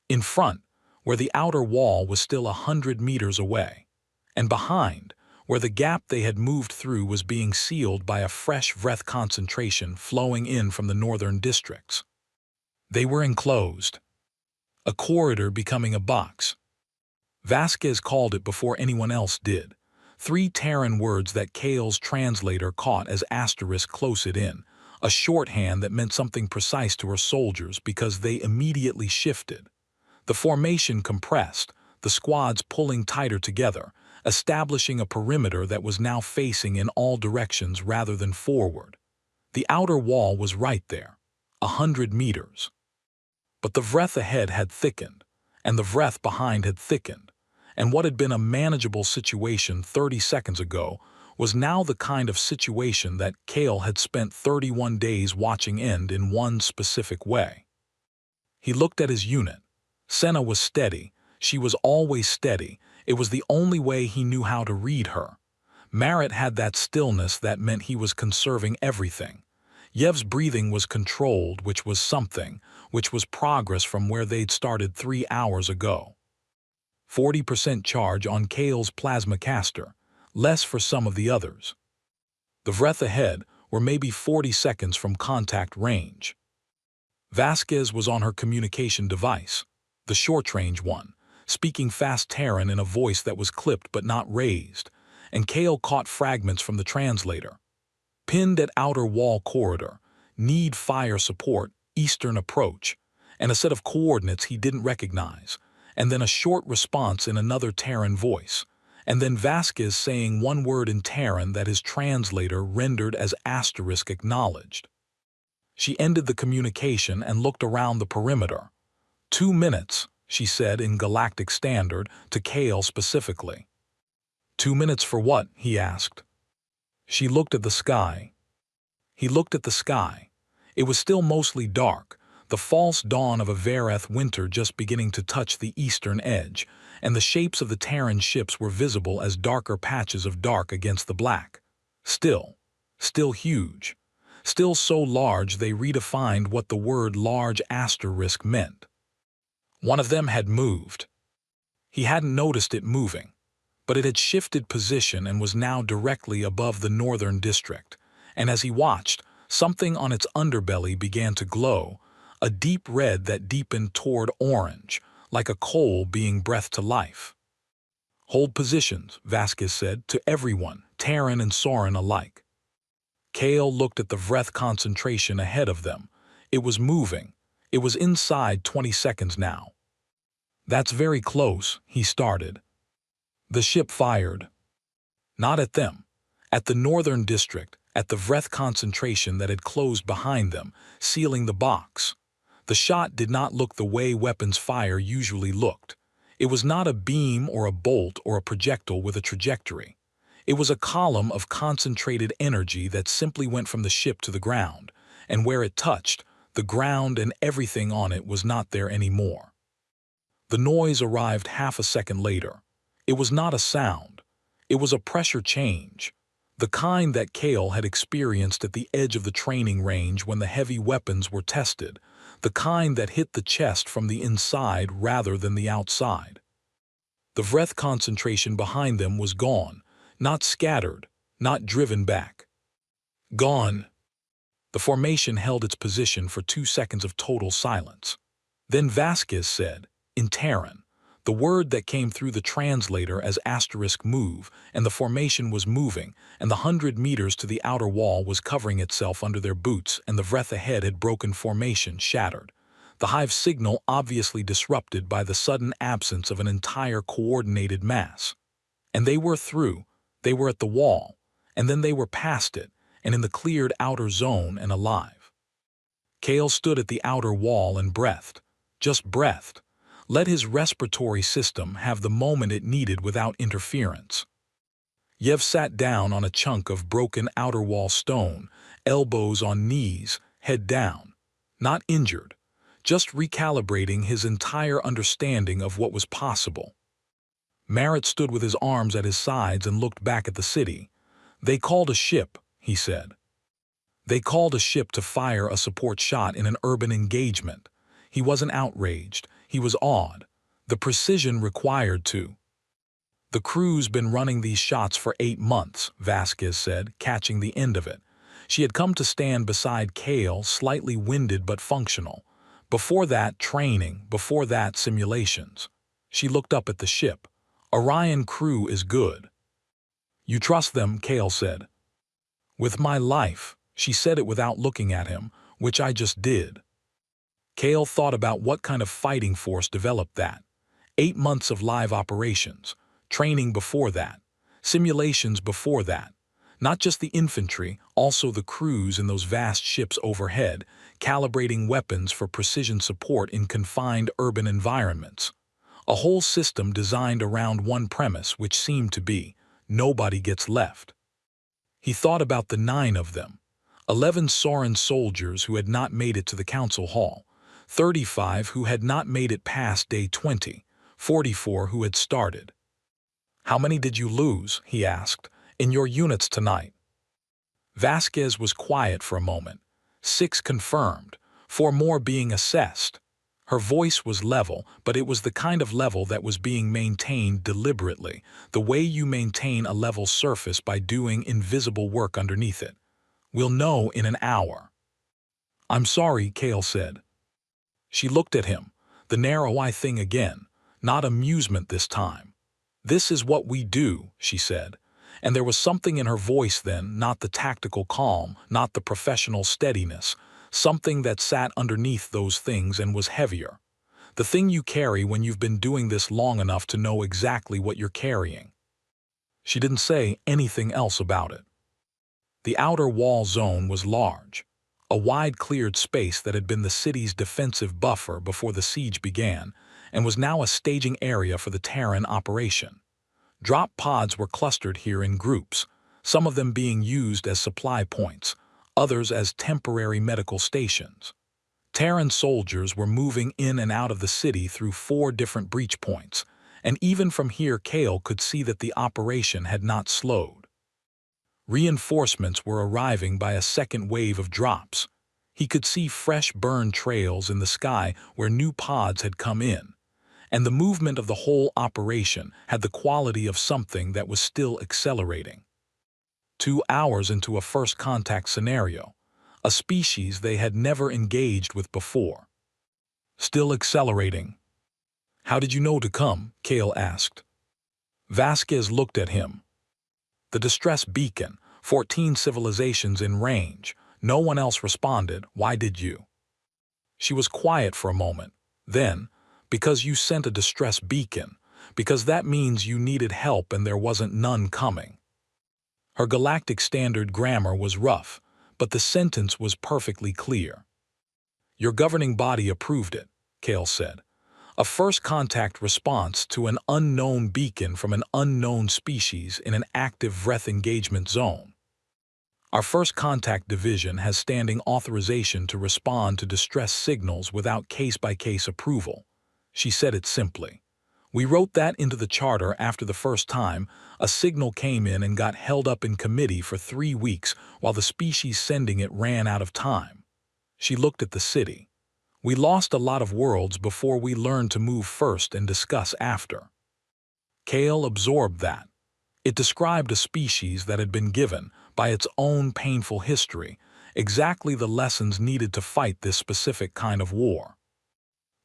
In front, where the outer wall was still 100 meters away, and behind, where the gap they had moved through was being sealed by a fresh Vreth concentration flowing in from the northern districts. They were enclosed. A corridor becoming a box. Vasquez called it before anyone else did. 3 Terran words that Kale's translator caught as asterisk close it in, a shorthand that meant something precise to her soldiers because they immediately shifted. The formation compressed, the squads pulling tighter together, establishing a perimeter that was now facing in all directions rather than forward. The outer wall was right there, 100 meters. But the Vreth ahead had thickened, and the Vreth behind had thickened, and what had been a manageable situation 30 seconds ago was now the kind of situation that Kale had spent 31 days watching end in one specific way. He looked at his unit. Senna was steady. She was always steady. It was the only way he knew how to read her. Merritt had that stillness that meant he was conserving everything. Yev's breathing was controlled, which was something, which was progress from where they'd started 3 hours ago. 40% charge on Kale's plasma caster, less for some of the others. The Vreth ahead were maybe 40 seconds from contact range. Vasquez was on her communication device, the short-range one, speaking fast Terran in a voice that was clipped but not raised, and Kale caught fragments from the translator. Pinned at outer wall corridor, need fire support, eastern approach, and a set of coordinates he didn't recognize, and then a short response in another Terran voice, and then Vasquez saying one word in Terran that his translator rendered as asterisk acknowledged. She ended the communication and looked around the perimeter. 2 minutes, she said in Galactic Standard to Kale specifically. 2 minutes for what? He asked. She looked at the sky. He looked at the sky. It was still mostly dark, the false dawn of a Vareth winter just beginning to touch the eastern edge, and the shapes of the Terran ships were visible as darker patches of dark against the black. Still huge. Still so large they redefined what the word large asterisk meant. One of them had moved. He hadn't noticed it moving, but it had shifted position and was now directly above the northern district, and as he watched, something on its underbelly began to glow, a deep red that deepened toward orange, like a coal being breathed to life. Hold positions, Vasquez said, to everyone, Terran and Soren alike. Kale looked at the Vreth concentration ahead of them. It was moving. It was inside 20 seconds now. That's very close, he started. The ship fired. Not at them. At the northern district, at the Vreth concentration that had closed behind them, sealing the box. The shot did not look the way weapons fire usually looked. It was not a beam or a bolt or a projectile with a trajectory. It was a column of concentrated energy that simply went from the ship to the ground, and where it touched, the ground and everything on it was not there anymore. The noise arrived half a second later. It was not a sound. It was a pressure change. The kind that Kale had experienced at the edge of the training range when the heavy weapons were tested, the kind that hit the chest from the inside rather than the outside. The Vreth concentration behind them was gone, not scattered, not driven back. Gone. The formation held its position for 2 seconds of total silence. Then Vasquez said, in Terran, the word that came through the translator as asterisk move, and the formation was moving, and the 100 meters to the outer wall was covering itself under their boots, and the Vreth ahead had broken formation, shattered. The hive signal obviously disrupted by the sudden absence of an entire coordinated mass. And they were through. They were at the wall, and then they were past it, and in the cleared outer zone and alive. Kale stood at the outer wall and breathed. Just breathed. Let his respiratory system have the moment it needed without interference. Yev sat down on a chunk of broken outer wall stone, elbows on knees, head down. Not injured, just recalibrating his entire understanding of what was possible. Merritt stood with his arms at his sides and looked back at the city. They called a ship, he said. They called a ship to fire a support shot in an urban engagement. He wasn't outraged. He was awed. The precision required to. The crew's been running these shots for 8 months, Vasquez said, catching the end of it. She had come to stand beside Kale, slightly winded but functional. Before that, training. Before that, simulations. She looked up at the ship. Orion crew is good. You trust them, Kale said. With my life. She said it without looking at him, which I just did. Kale thought about what kind of fighting force developed that. 8 months of live operations, training before that, simulations before that. Not just the infantry, also the crews in those vast ships overhead, calibrating weapons for precision support in confined urban environments. A whole system designed around one premise, which seemed to be, nobody gets left. He thought about the 9 of them. 11 Soren soldiers who had not made it to the council hall, 35 who had not made it past day 20, 44 who had started. How many did you lose, he asked, in your units tonight? Vasquez was quiet for a moment. 6 confirmed, 4 more being assessed. Her voice was level, but it was the kind of level that was being maintained deliberately, the way you maintain a level surface by doing invisible work underneath it. We'll know in an hour. I'm sorry, Kale said. She looked at him, the narrow eye thing again, not amusement this time. This is what we do, she said. And there was something in her voice then, not the tactical calm, not the professional steadiness, something that sat underneath those things and was heavier. The thing you carry when you've been doing this long enough to know exactly what you're carrying. She didn't say anything else about it. The outer wall zone was large, a wide cleared space that had been the city's defensive buffer before the siege began and was now a staging area for the Terran operation. Drop pods were clustered here in groups, some of them being used as supply points, others as temporary medical stations. Terran soldiers were moving in and out of the city through 4 different breach points, and even from here Kale could see that the operation had not slowed. Reinforcements were arriving by a second wave of drops. He could see fresh burn trails in the sky where new pods had come in, and the movement of the whole operation had the quality of something that was still accelerating. 2 hours into a first contact scenario, a species they had never engaged with before. Still accelerating. How did you know to come? Kale asked. Vasquez looked at him. The distress beacon, 14 civilizations in range. No one else responded. Why did you? She was quiet for a moment. Then, because you sent a distress beacon, because that means you needed help and there wasn't none coming. Her galactic standard grammar was rough, but the sentence was perfectly clear. Your governing body approved it, Kale said. A first contact response to an unknown beacon from an unknown species in an active Vreth engagement zone. Our first contact division has standing authorization to respond to distress signals without case-by-case approval. She said it simply. We wrote that into the charter after the first time a signal came in and got held up in committee for 3 weeks while the species sending it ran out of time. She looked at the city. We lost a lot of worlds before we learned to move first and discuss after. Kale absorbed that. It described a species that had been given, by its own painful history, exactly the lessons needed to fight this specific kind of war.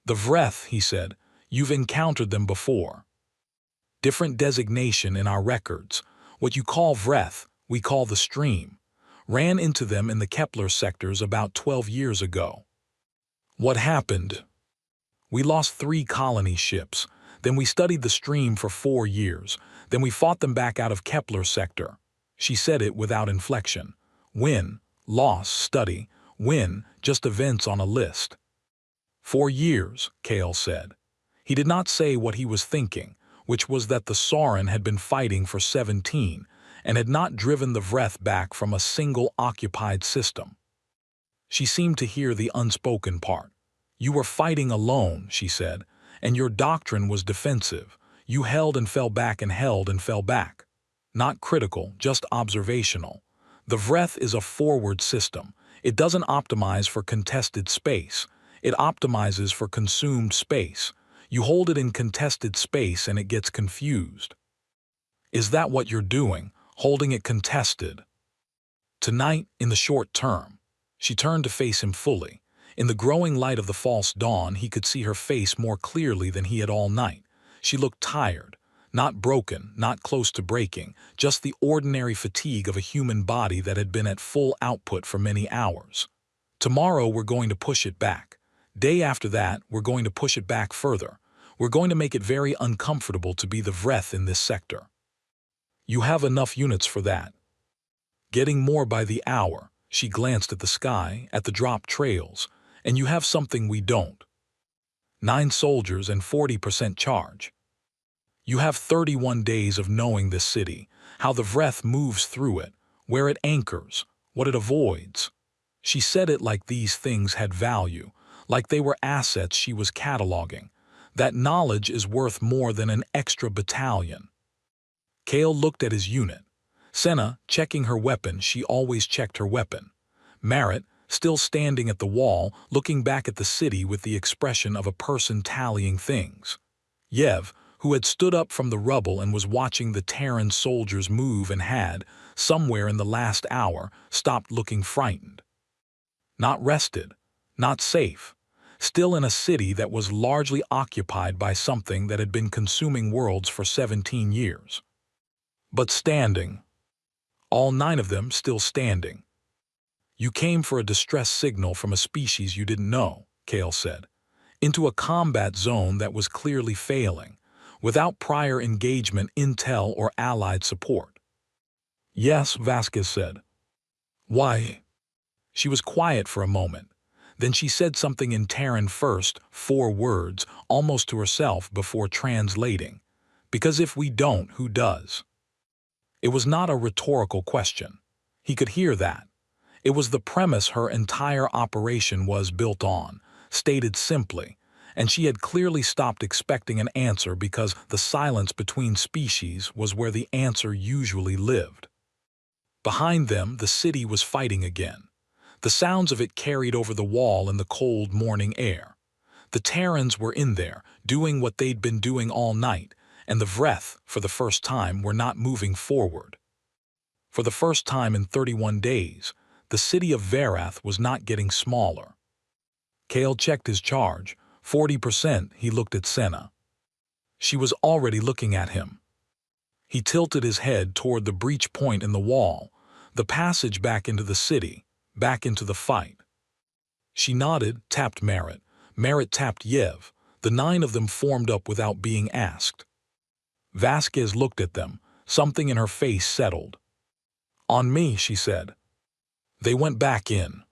The Vreth, he said, you've encountered them before. Different designation in our records. What you call Vreth, we call the stream. Ran into them in the Kepler sectors about 12 years ago. What happened? We lost 3 colony ships. Then we studied the stream for 4 years. Then we fought them back out of Kepler sector. She said it without inflection. Win, loss, study, win, just events on a list. 4 years, Kale said. He did not say what he was thinking, which was that the Soren had been fighting for 17 and had not driven the Vreth back from a single occupied system. She seemed to hear the unspoken part. You were fighting alone, she said, and your doctrine was defensive. You held and fell back and held and fell back. Not critical, just observational. The Vreth is a forward system. It doesn't optimize for contested space. It optimizes for consumed space. You hold it in contested space and it gets confused. Is that what you're doing, holding it contested? Tonight, in the short term. She turned to face him fully. In the growing light of the false dawn, he could see her face more clearly than he had all night. She looked tired, not broken, not close to breaking, just the ordinary fatigue of a human body that had been at full output for many hours. Tomorrow we're going to push it back. Day after that, we're going to push it back further. We're going to make it very uncomfortable to be the Vreth in this sector. You have enough units for that. Getting more by the hour. She glanced at the sky, at the dropped trails. And you have something we don't. 9 soldiers and 40% charge. You have 31 days of knowing this city, how the Vreth moves through it, where it anchors, what it avoids. She said it like these things had value, like they were assets she was cataloging. That knowledge is worth more than an extra battalion. Cale looked at his unit. Senna, checking her weapon, she always checked her weapon. Merritt, still standing at the wall, looking back at the city with the expression of a person tallying things. Yev, who had stood up from the rubble and was watching the Terran soldiers move and had, somewhere in the last hour, stopped looking frightened. Not rested, not safe, still in a city that was largely occupied by something that had been consuming worlds for 17 years. But standing. All 9 of them still standing. You came for a distress signal from a species you didn't know, Cale said, into a combat zone that was clearly failing, without prior engagement, intel, or allied support. Yes, Vasquez said. Why? She was quiet for a moment. Then she said something in Terran first, 4 words, almost to herself before translating. Because if we don't, who does? It was not a rhetorical question. He could hear that. It was the premise her entire operation was built on, stated simply, and she had clearly stopped expecting an answer because the silence between species was where the answer usually lived. Behind them, the city was fighting again. The sounds of it carried over the wall in the cold morning air. The Terrans were in there, doing what they'd been doing all night, and the Vreth, for the first time, were not moving forward. For the first time in 31 days, the city of Verath was not getting smaller. Cale checked his charge. 40%, he looked at Senna. She was already looking at him. He tilted his head toward the breach point in the wall, the passage back into the city, back into the fight. She nodded, tapped Merritt. Merritt tapped Yev. The 9 of them formed up without being asked. Vasquez looked at them. Something in her face settled. On me, she said. They went back in.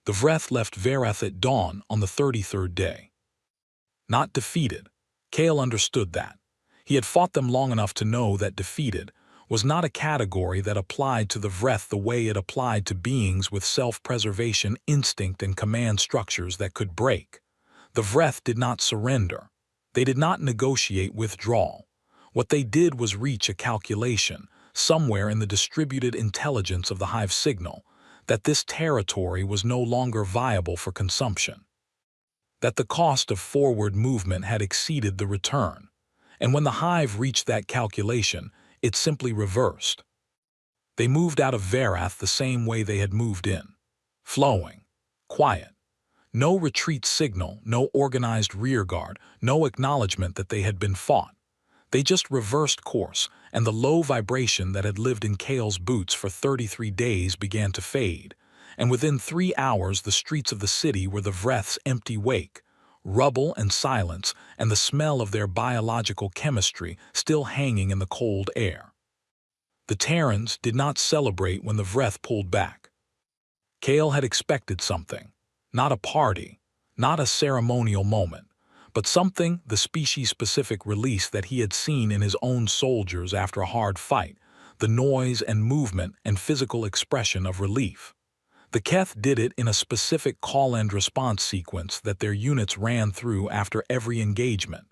The Vreth left Verath at dawn on the 33rd day. Not defeated. Cale understood that. He had fought them long enough to know that defeated was not a category that applied to the Vreth the way it applied to beings with self-preservation instinct and command structures that could break. The Vreth did not surrender. They did not negotiate withdrawal. What they did was reach a calculation, somewhere in the distributed intelligence of the Hive signal, that this territory was no longer viable for consumption. That the cost of forward movement had exceeded the return. And when the Hive reached that calculation, it simply reversed. They moved out of Verath the same way they had moved in. Flowing. Quiet. No retreat signal, no organized rearguard, no acknowledgement that they had been fought. They just reversed course, and the low vibration that had lived in Cale's boots for 33 days began to fade, and within 3 hours the streets of the city were the Vreth's empty wake, rubble and silence, and the smell of their biological chemistry still hanging in the cold air. The Terrans did not celebrate when the Vreth pulled back. Cale had expected something. Not a party, not a ceremonial moment, but something, the species-specific release that he had seen in his own soldiers after a hard fight, the noise and movement and physical expression of relief. The Keth did it in a specific call-and-response sequence that their units ran through after every engagement.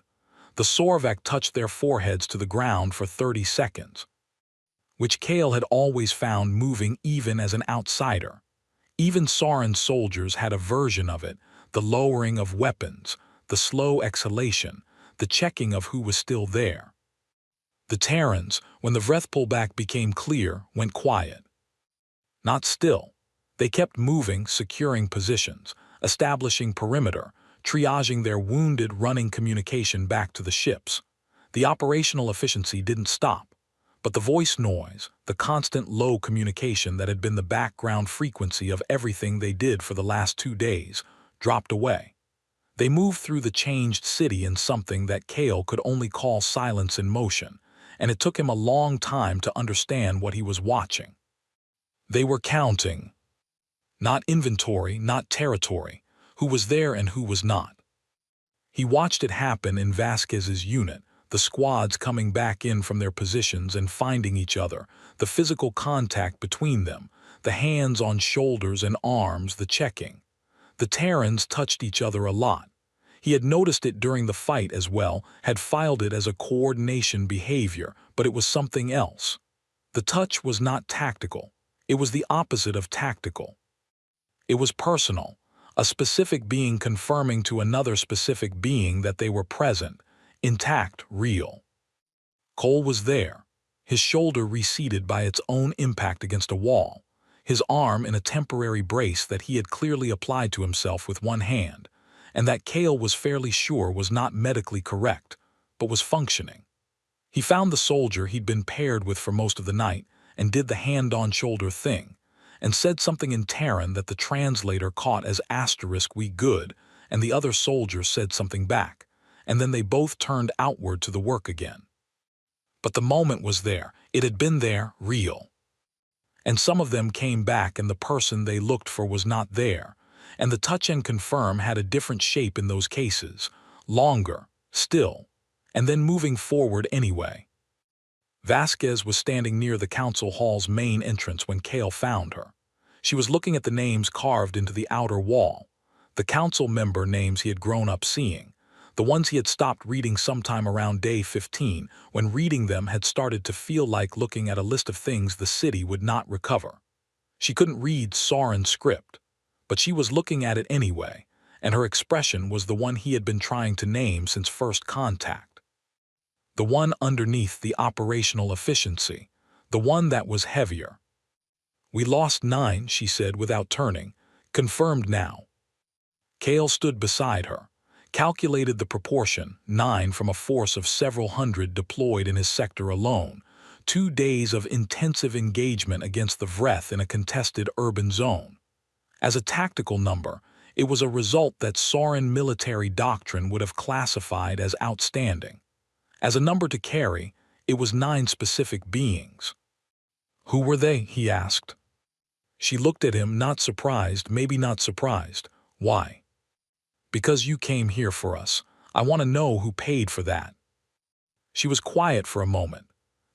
The Sorvak touched their foreheads to the ground for 30 seconds, which Cale had always found moving even as an outsider. Even Sauron's soldiers had a version of it, the lowering of weapons, the slow exhalation, the checking of who was still there. The Terrans, when the Vreth pullback became clear, went quiet. Not still. They kept moving, securing positions, establishing perimeter, triaging their wounded, running communication back to the ships. The operational efficiency didn't stop, but the voice noise, the constant low communication that had been the background frequency of everything they did for the last 2 days, dropped away. They moved through the changed city in something that Kale could only call silence in motion, and it took him a long time to understand what he was watching. They were counting. Not inventory, not territory, who was there and who was not. He watched it happen in Vasquez's unit, the squads coming back in from their positions and finding each other, the physical contact between them, the hands on shoulders and arms, the checking. The Terrans touched each other a lot. He had noticed it during the fight as well, had filed it as a coordination behavior, but it was something else. The touch was not tactical. It was the opposite of tactical. It was personal, a specific being confirming to another specific being that they were present, intact, real. Cole was there, his shoulder receded by its own impact against a wall, his arm in a temporary brace that he had clearly applied to himself with one hand, and that Kale was fairly sure was not medically correct, but was functioning. He found the soldier he'd been paired with for most of the night and did the hand-on-shoulder thing, and said something in Terran that the translator caught as *we good, and the other soldier said something back, and then they both turned outward to the work again. But the moment was there, it had been there, real. And some of them came back and the person they looked for was not there, and the touch and confirm had a different shape in those cases, longer, still, and then moving forward anyway. Vasquez was standing near the council hall's main entrance when Kale found her. She was looking at the names carved into the outer wall, the council member names he had grown up seeing, the ones he had stopped reading sometime around day 15, when reading them had started to feel like looking at a list of things the city would not recover. She couldn't read Sauron script, but she was looking at it anyway, and her expression was the one he had been trying to name since first contact. The one underneath the operational efficiency, the one that was heavier. "We lost 9, she said without turning. "Confirmed now." Kale stood beside her, calculated the proportion, 9 from a force of several hundred deployed in his sector alone, 2 days of intensive engagement against the Vreth in a contested urban zone. As a tactical number, it was a result that Sauron military doctrine would have classified as outstanding. As a number to carry, it was 9 specific beings. Who were they? He asked. She looked at him, not surprised, maybe not surprised. Why? Because you came here for us. I want to know who paid for that. She was quiet for a moment.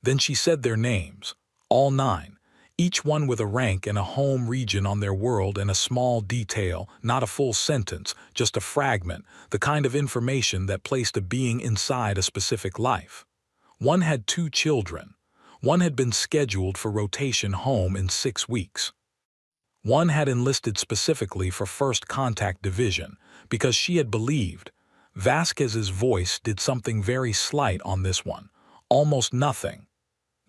Then she said their names, all 9, each one with a rank and a home region on their world and a small detail, not a full sentence, just a fragment, the kind of information that placed a being inside a specific life. One had 2 children. One had been scheduled for rotation home in 6 weeks. One had enlisted specifically for First Contact Division because she had believed. Vasquez's voice did something very slight on this one, almost nothing.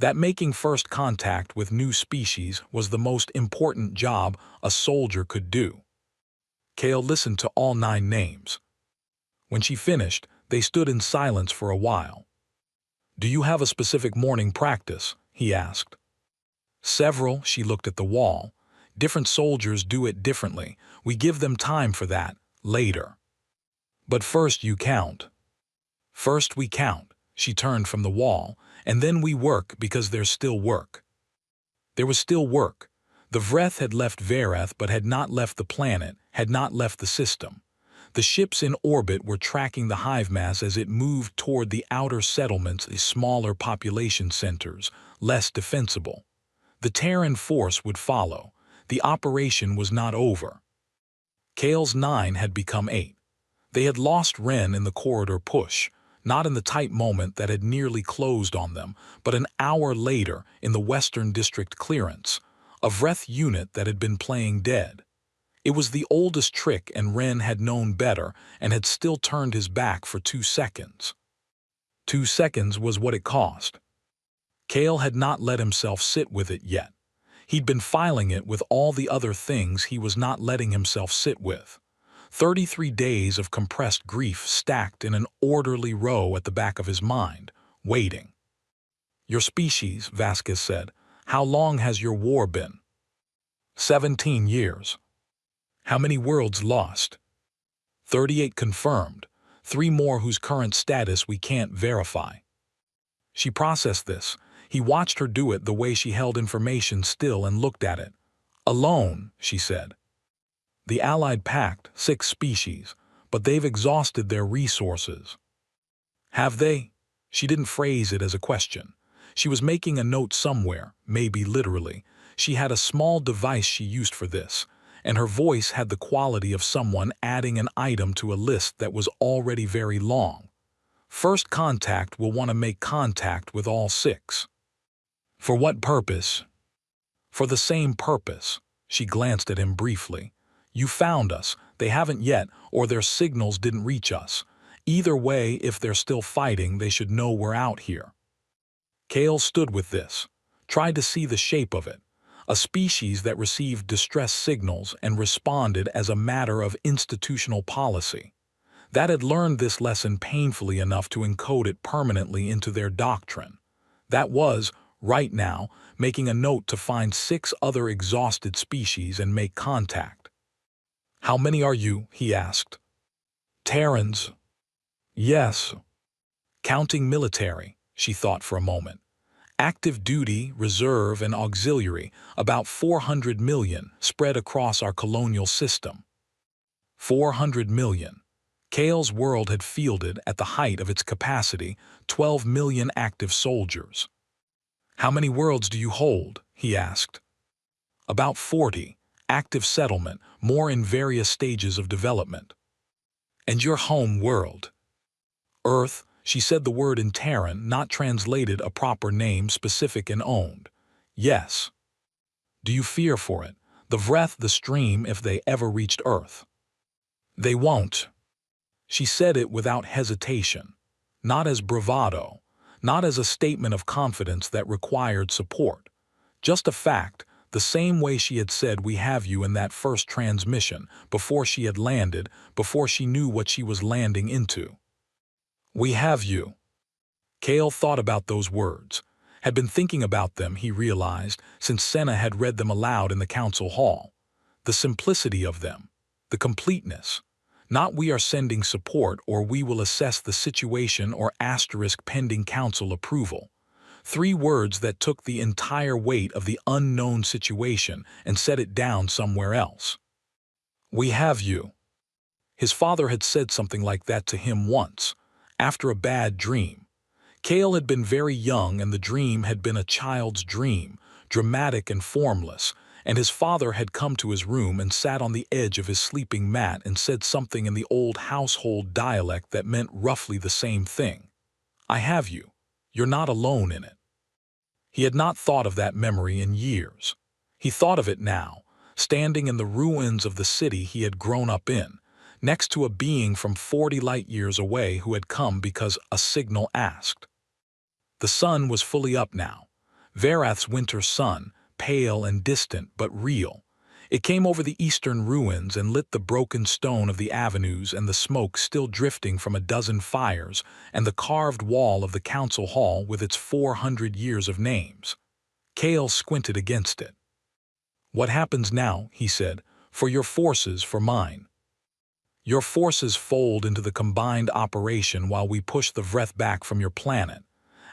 That making first contact with new species was the most important job a soldier could do. Kale listened to all 9 names. When she finished, they stood in silence for a while. "Do you have a specific morning practice?" he asked. "Several," she looked at the wall. "Different soldiers do it differently. We give them time for that, later. But first you count." "First we count," she turned from the wall, "and then we work because there's still work." There was still work. The Vreth had left Vareth but had not left the planet, had not left the system. The ships in orbit were tracking the hive mass as it moved toward the outer settlements, the smaller population centers, less defensible. The Terran force would follow. The operation was not over. Kale's 9 had become 8. They had lost Ren in the corridor push, not in the tight moment that had nearly closed on them, but an hour later in the Western District clearance, a Vreth unit that had been playing dead. It was the oldest trick and Ren had known better and had still turned his back for 2 seconds. 2 seconds was what it cost. Kale had not let himself sit with it yet. He'd been filing it with all the other things he was not letting himself sit with. 33 days of compressed grief stacked in an orderly row at the back of his mind, waiting. "Your species," Vasquez said. "How long has your war been?" 17 years. "How many worlds lost?" 38 confirmed, 3 more whose current status we can't verify. She processed this. He watched her do it the way she held information still and looked at it. "Alone," she said. "The Allied Pact, 6 species, but they've exhausted their resources." "Have they?" She didn't phrase it as a question. She was making a note somewhere, maybe literally. She had a small device she used for this, and her voice had the quality of someone adding an item to a list that was already very long. "First contact will want to make contact with all 6. "For what purpose?" "For the same purpose." She glanced at him briefly. "You found us. They haven't yet, or their signals didn't reach us. Either way, if they're still fighting, they should know we're out here." Kale stood with this, tried to see the shape of it. A species that received distress signals and responded as a matter of institutional policy. That had learned this lesson painfully enough to encode it permanently into their doctrine. That was, right now, making a note to find 6 other exhausted species and make contact. "How many are you?" he asked. "Terrans." "Yes." "Counting military," she thought for a moment. "Active duty, reserve, and auxiliary, about 400 million, spread across our colonial system." 400 million. Kale's world had fielded, at the height of its capacity, 12 million active soldiers. "How many worlds do you hold?" he asked. "About 40. Active settlement, more in various stages of development." "And your home world?" "Earth." She said the word in Terran, not translated a proper name specific and owned. "Yes." "Do you fear for it? The Vreth, the stream, if they ever reached Earth?" "They won't." She said it without hesitation. Not as bravado. Not as a statement of confidence that required support. Just a fact, the same way she had said "we have you" in that first transmission, before she had landed, before she knew what she was landing into. "We have you." Kale thought about those words. Had been thinking about them, he realized, since Senna had read them aloud in the council hall. The simplicity of them. The completeness. Not "we are sending support" or "we will assess the situation" or * pending council approval. 3 words that took the entire weight of the unknown situation and set it down somewhere else. "We have you." His father had said something like that to him once, after a bad dream. Kale had been very young and the dream had been a child's dream, dramatic and formless, and his father had come to his room and sat on the edge of his sleeping mat and said something in the old household dialect that meant roughly the same thing. "I have you. You're not alone in it." He had not thought of that memory in years. He thought of it now, standing in the ruins of the city he had grown up in, next to a being from 40 light-years away who had come because a signal asked. The sun was fully up now. Verath's winter sun, pale and distant but real. It came over the eastern ruins and lit the broken stone of the avenues and the smoke still drifting from a dozen fires and the carved wall of the council hall with its 400 years of names. Kale squinted against it. "What happens now," he said, "for your forces, for mine?" "Your forces fold into the combined operation while we push the Vreth back from your planet.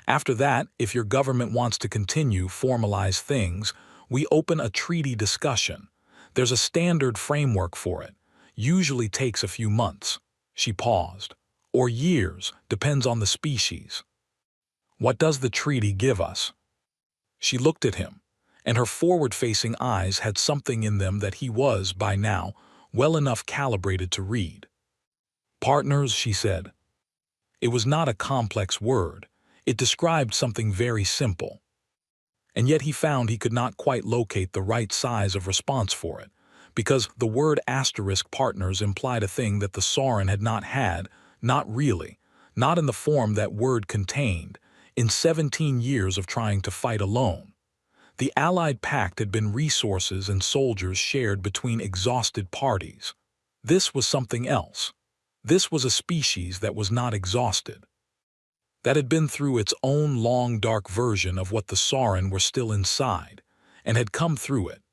After that, if your government wants to continue, formalize things, we open a treaty discussion. There's a standard framework for it. Usually takes a few months." She paused. "Or years, depends on the species." "What does the treaty give us?" She looked at him, and her forward-facing eyes had something in them that he was, by now, well enough calibrated to read. "Partners," she said. It was not a complex word. It described something very simple. And yet he found he could not quite locate the right size of response for it, because the word *partners implied a thing that the Sauron had not had, not really, not in the form that word contained, in 17 years of trying to fight alone. The Allied Pact had been resources and soldiers shared between exhausted parties. This was something else. This was a species that was not exhausted, that had been through its own long dark version of what the Sauron were still inside, and had come through it,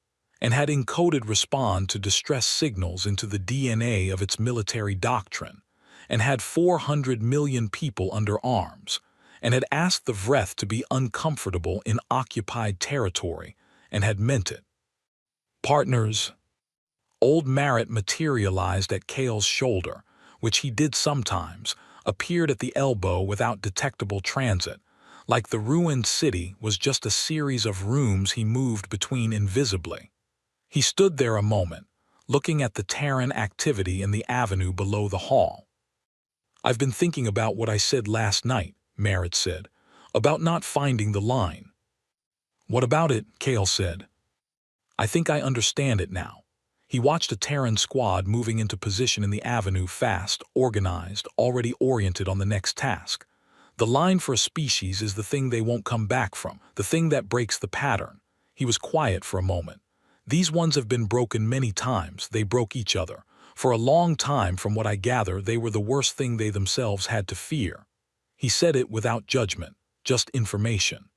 and had encoded respond to distress signals into the DNA of its military doctrine, and had 400 million people under arms, and had asked the Vreth to be uncomfortable in occupied territory, and had meant it. Partners. Old Marit materialized at Cale's shoulder, which he did sometimes, appeared at the elbow without detectable transit, like the ruined city was just a series of rooms he moved between invisibly. He stood there a moment, looking at the Terran activity in the avenue below the hall. "I've been thinking about what I said last night," Marit said, "about not finding the line." "What about it?" Cale said. "I think I understand it now." He watched a Terran squad moving into position in the avenue, fast, organized, already oriented on the next task. The line for a species is the thing they won't come back from, the thing that breaks the pattern. He was quiet for a moment. "These ones have been broken many times. They broke each other. For a long time, from what I gather, they were the worst thing they themselves had to fear." He said it without judgment, just information.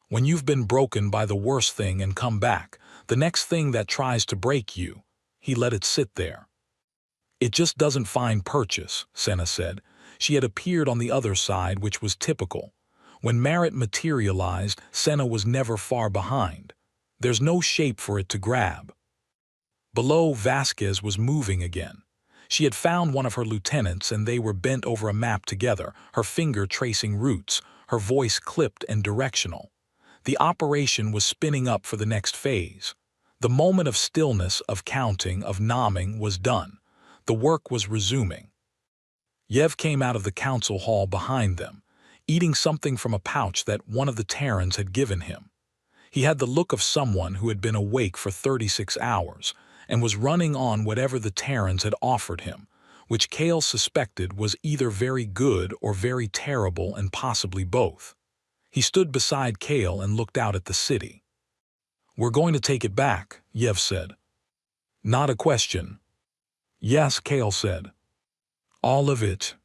When you've been broken by the worst thing and come back, the next thing that tries to break you, he let it sit there. "It just doesn't find purchase," Senna said. She had appeared on the other side, which was typical. When Marit materialized, Senna was never far behind. "There's no shape for it to grab." Below, Vasquez was moving again. She had found one of her lieutenants and they were bent over a map together, her finger tracing routes, her voice clipped and directional. The operation was spinning up for the next phase. The moment of stillness, of counting, of nomming was done. The work was resuming. Yev came out of the council hall behind them, eating something from a pouch that one of the Terrans had given him. He had the look of someone who had been awake for 36 hours and was running on whatever the Terrans had offered him, which Cale suspected was either very good or very terrible and possibly both. He stood beside Cale and looked out at the city. "We're going to take it back," Yev said. "Not a question." "Yes," Cale said. "All of it."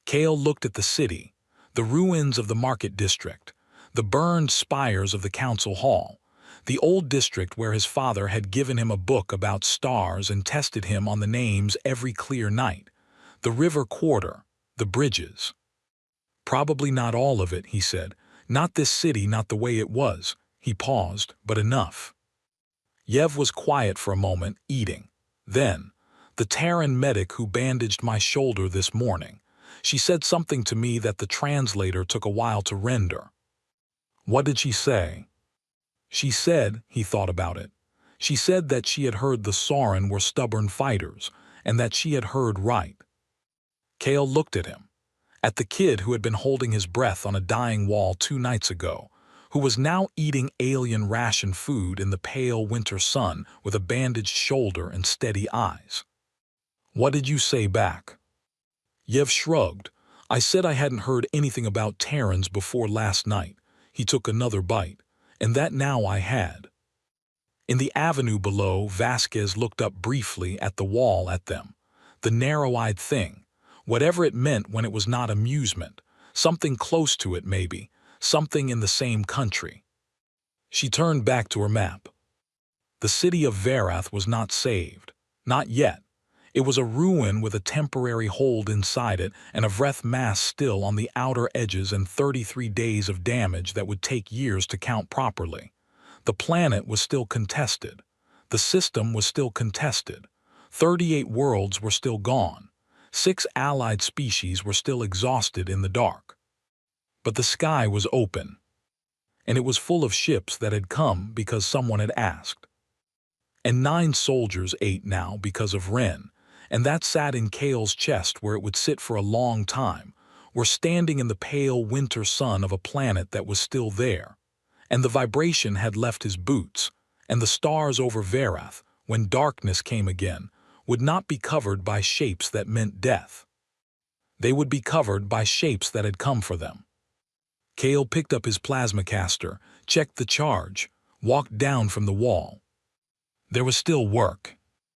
Cale looked at the city, the ruins of the market district, the burned spires of the council hall, the old district where his father had given him a book about stars and tested him on the names every clear night, the river quarter, the bridges. "Probably not all of it," he said. "Not this city, not the way it was." He paused, "but enough." Yev was quiet for a moment, eating. Then, "The Terran medic who bandaged my shoulder this morning. She said something to me that the translator took a while to render." "What did she say?" "She said," he thought about it, "she said that she had heard the Sauron were stubborn fighters, and that she had heard right." Cale looked at him. At the kid who had been holding his breath on a dying wall 2 nights ago, who was now eating alien ration food in the pale winter sun with a bandaged shoulder and steady eyes. "What did you say back?" Yev shrugged. "I said I hadn't heard anything about Terrans before last night." He took another bite. "And that now I had." In the avenue below, Vasquez looked up briefly at the wall at them. The narrow-eyed thing. Whatever it meant when it was not amusement. Something close to it, maybe. Something in the same country. She turned back to her map. The city of Varath was not saved. Not yet. It was a ruin with a temporary hold inside it and a Vreth mass still on the outer edges and 33 days of damage that would take years to count properly. The planet was still contested. The system was still contested. 38 worlds were still gone. 6 allied species were still exhausted in the dark. But the sky was open. And it was full of ships that had come because someone had asked. And 9 soldiers ate now because of Ren, and that sat in Cale's chest where it would sit for a long time, were standing in the pale winter sun of a planet that was still there. And the vibration had left his boots, and the stars over Varath, when darkness came again, would not be covered by shapes that meant death. They would be covered by shapes that had come for them. Cale picked up his plasma caster, checked the charge, walked down from the wall. There was still work.